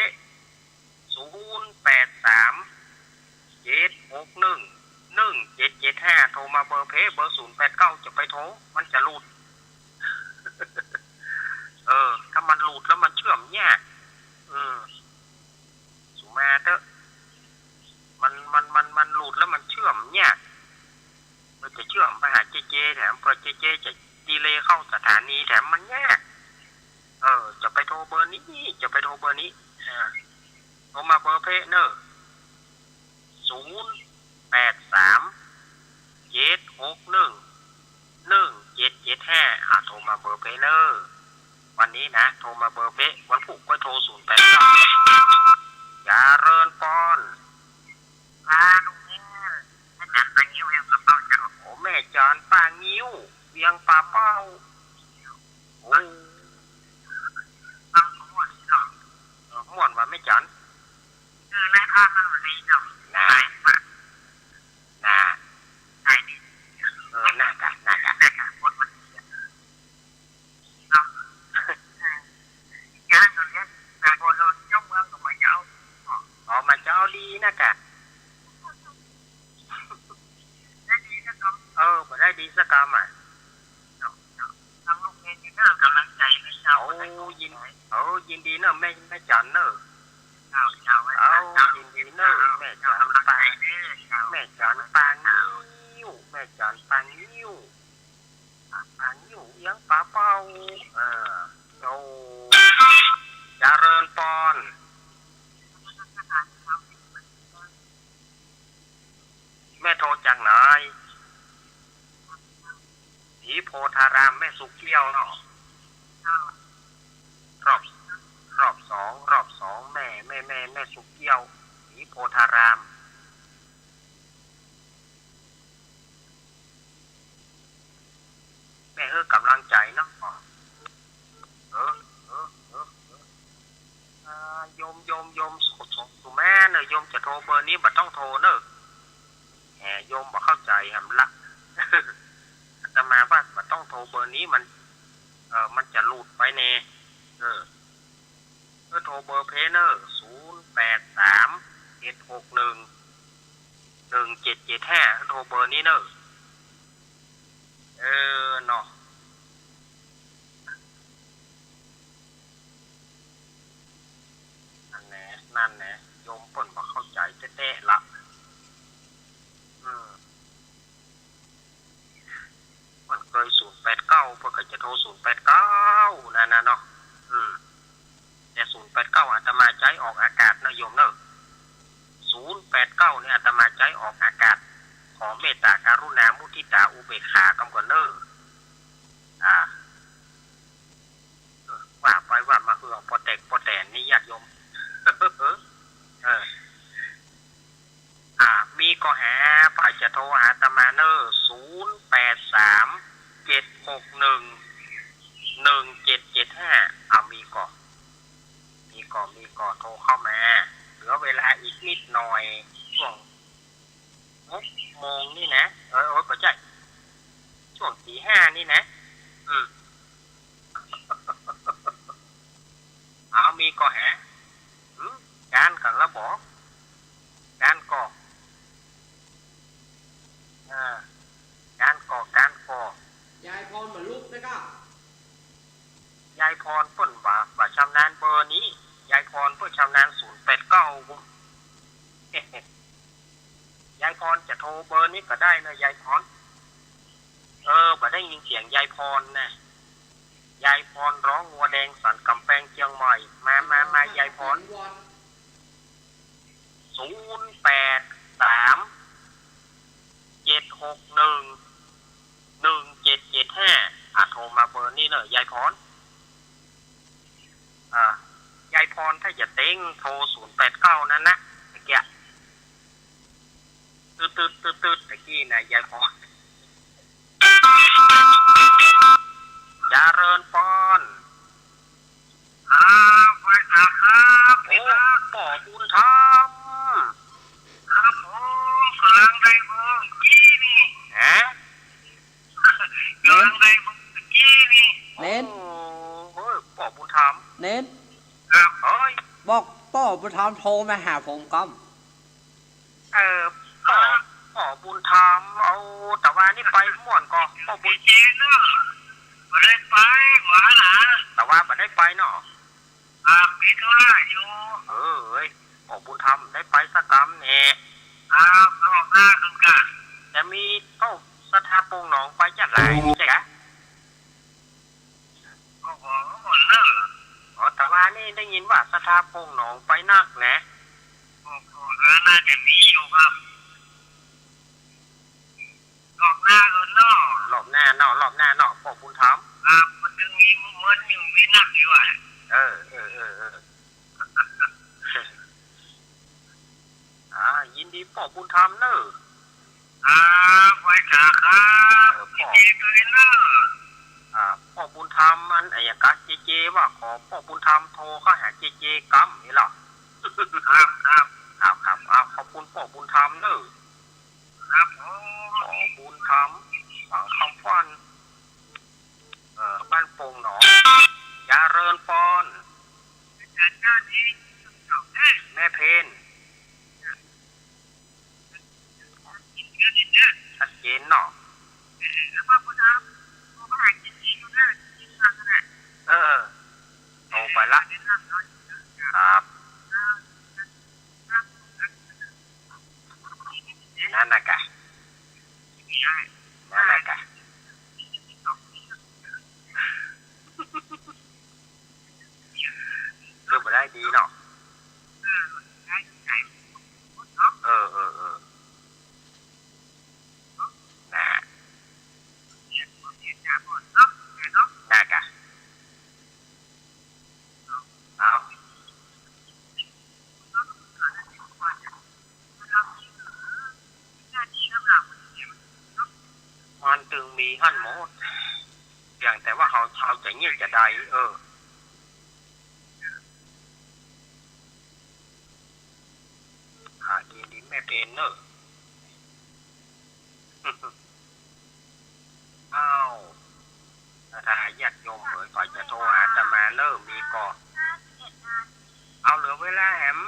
761 1775โทรมาเบอร์เบอร์089จะไปโทรมันจะรูด ถ้ามันหลุดแล้วมันเชื่อมยาก มาเถอะมันหลุดแล้วมันเชื่อมเนี่ยมันจะเชื่อมไปหาเจแถมเพื่อเจจะดีเลย์เข้าสถานีแถมมันแย่จะไปโทรเบอร์นี้จะไปโทรเบอร์นี้โทรมาเบอร์เพเนอร์083-761-1775โทรมาเบอร์เพเนอร์วันนี้นะโทรมาเบอร์เพวันผูกก็โทร089อย่าเรินปอนลุงเงี้ยอาจารย์ปางิ้วยังกระเป๋าจังโอ้แม่จอนปางิ้วเวียงปลาเป้าโอ้ม่วนเนาะม่วนว่าแม่จอนในภาพมันดีเนาะน่าใช่ดิน่ากะคนมันดีเนาะย่างตัวเนี้ยแต่พอโดนยกเมืองก็มาเจ้ามาเจ้าดีนะกะได้ดีนะครับบ่ได้ดีสักกรรมอ่ะทางลูกเองนี่เนอะกำลังใจนะเจ้ายินดีเนอะแม่จันเนอะยินดีเนอะแม่จันปางแม่จันปางนิ้วแม่จันปางนิ้วยังปลาเป้าโอ้จาเริญปอนแม่โทรจากไหนสีโพธารามแม่สุกเกี้ยวเนาะรอบสองแม่สุกเกี้ยวสีโพธารามแม่กำลังใจเนาะโยมสุแม่เนอะโยมจะโทรเบอร์นี้บ่ต้องโทรเนอะโยมบ่เข้าใจหำละอาตมาว่าบ่ต้องโทรเบอร์นี้มันจะหลุดไปเน่โทรเบอร์เพเนอร์083-761-1775โทรเบอร์นี้เนอะเนาะนั่นแหละโยมเพิ่นบ่เข้าใจแท้ๆละมันเคย089เพิ่นก็จะโทร089นั่นน่ะเนาะแต่089อาตมาใจออกอากาศนะโยมเนอะ089เนี่ยอาตมาใจออกอากาศขอเมตตากรุณามุทิตาอุเบกขากำก่อนเนอะว่าไปว่ามาเฮืองพอแตนนี่ญาติโยมมีก็หาไปจะโทรหาอาตมาเนอร์083-761-1775มีก็โทรเข้ามาเหลือเวลาอีกนิดหน่อยช่วง6 โมงนี่นะก็ใช่ช่วงตี 5นี่นะมีก็หาการกันแล้วบอกการก่อการก่อยายพรเหมือนลูกนะก็ยายพรเพิ่นว่าชำนาญเบอร์นี้ยายพรเพิ่นชำนาญ089ยายพรจะโทรเบอร์นี้ก็ได้นะยายพรบ่ได้ยินเสียงยายพรนะยายพรร้องงัวแดงสันกำแพงเชียงใหม่มายายพร083-761-1775โทรมาเบอร์นี้เนอะยายพรยายพรถ้าจะเต้งโทร089นั่นนะตะเกียตืดตะกี้นะยายพรจาเริญปอนไปครับโอ้ป่อบุญธรรมครับผมกำลังได้บุญกี้นี่กำลังได้บุญกี้นี่เน้นป่อบุญธรรมเน้นบอกป่อบุญธรรมโทรมาหาผมก็ป่อบุญธรรมเอาแต่ว่านี่ไปม่วนก็ป่อบุญจีนเนาะบ่ได้ไปหวานนะแต่ว่าบ่ได้ไปเนาะมีธุระอยู่ป่ พ่อบุญธรรมได้ไปสักกรรมเนี่ยครับรอบหน้าคุณกะจะมีโต๊ะสถาปงหนองไปจัดหลายนี่ใช่ไหมโอ้โหหมดเลยอ๋อแต่ว่านี่ได้ยินว่าสถาปงหนองไปนักนะโอ้โหน่าจะมีอยู่ครับรอบหน้าเออเนาะรอบหน้าเนาะพ่อบุญธรรมมันจึงมีเหมือนอยู่มีนักอยู่อ่ะเออยินดีพ่อบุญธรรมเนอะไว้ขาครับพ่อพ่อบุญธรรมมันไอ้กะเจว่าขอพ่อบุญธรรมโทรเข้าหาเจกัมนี่หรอครับขอบคุณพ่อบุญธรรมเนอะครับพ่อบุญธรรมฝังคำฟันบ้านโป่งหนองยาเริญปอนแม่เพนชัดเจนเนาะโตไปละครับนั่นนะกะเริ่มมาได้ดีเนาะน่ากะเอามันตึงมีหั่นหมดอย่างแต่ว่าเขาจะเงียบจะใดหาดีแม่เป็นเนอะอ้าวถ้าญาติโยมเอ๋ยก่อนจะโทรหาจะมาเริ่มมีก่อเอาเหลือเวลาแหม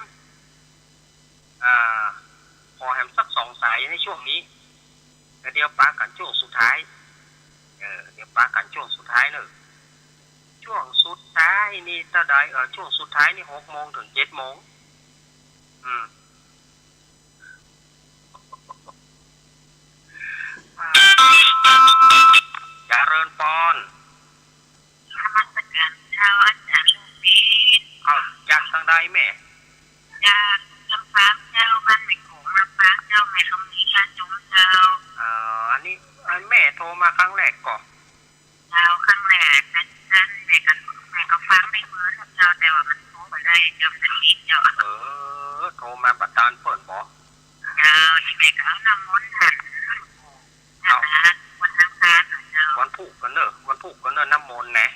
พอแหมสัก2 สายในช่วงนี้เดี๋ยวป้ากันช่วงสุดท้ายเดี๋ยวป้ากันช่วงสุดท้ายเนอะช่วงสุดท้ายนี่ถ้าได้ช่วงสุดท้ายนี่6 โมงถึง 7 โมงเจริญปอนเอาจากทางใดแม่จากลำปางเจ้าบ้านไม่โขงลำปางเจ้าไม่คำนี้ละจุ๋มเจ้าอันนี้แม่โทรมาครั้งแรกก่อนเจ้าครั้งแรกนั้นแม่ก็ฟังได้เหมือนเจ้าแต่ว่ามันโทรมาได้เจ้าจะรีบเจ้าโทรมาบัดดาลเปิดบ่เจ้าที่แม่ก็เอาน้ำมนต์หันวันอังคารเจ้าวันพุธกันเนอะน้ำมนต์นะ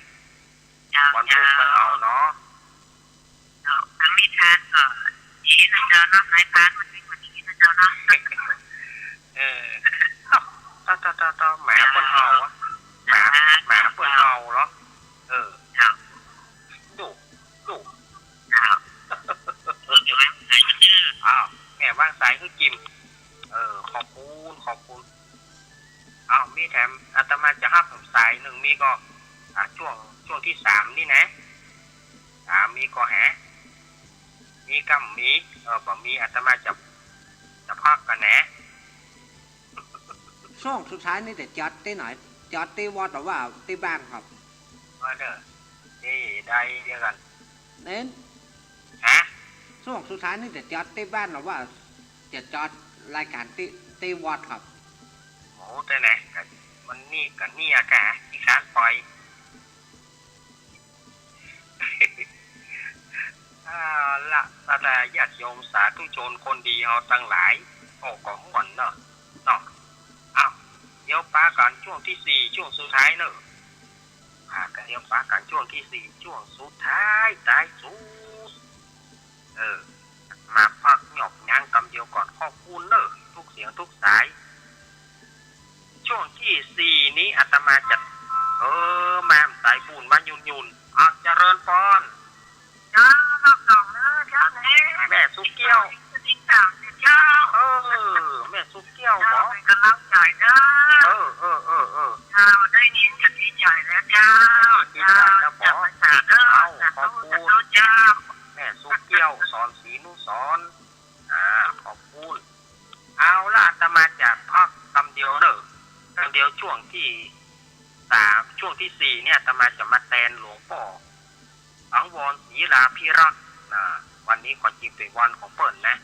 วันพุธก็เอาเนาะทำไม่ทานก็ยีนะเจ้าเนาะสายพานมันเป็นวันนี้นะเจ้าเนาะต่อหมาเปิ้นเฮาอะหมาเปิ้นเฮาเหรอดุแม่ว่างสายคือกิมขอบคุณมีแถมอาตมาจะหับสายหนึ่งมีก็ช่วงที่3นี่นะมีก็แหมีกำมีบ่มีอาตมาจะพักกันแหนะช่วงสุดท้ายนี่แต่จอดที่ไหนจอดที่วัดหรือว่าที่บ้านครับเด้อนี่ได้เดียวกันเน้นช่วงสุดท้ายนี่แต่จอดที่บ้านหรือว่าจะจอดรายการที่วัดครับโอ้แต่ไหนมันนี่กันนี่อะกะที่ค้านปล่อยละแต่ญาติโยมสาธุชนคนดีเฮาตั้งหลายก็ม่วนเนาะเดี๋ยวป้ากันช่วงที่4ช่วงสุดท้ายเนอะกันเดี๋ยวป้ากันช่วงที่4ช่วงสุดท้ายตายสุดมาพักหยอกย่างกำเดียวก่อนขอบคุณเนอะทุกเสียงทุกสายช่วงที่4นี้อาตมาจะแม่สายบุญมายุนเจริญพรแม่สุเกี้ยวแม่สุเกี้ยวบอกกำลังใจเด้อได้ยินกันที่ใหญ่แล้วเจ้าดีใจแล้วบอกขอบคุณเจ้า แม่สุเกี้ยวสอนศรีนุสรขอบคุณเอาล่ะอาตมาจากพักคำเดียวเด้อคำเดียวช่วงที่3ช่วงที่4เนี่ยอาตมาจะมาแทนหลวงพ่อสังวรศรีลาภิรักษ์วันนี้ขอจริงเป็นวันของเปิ่นนะ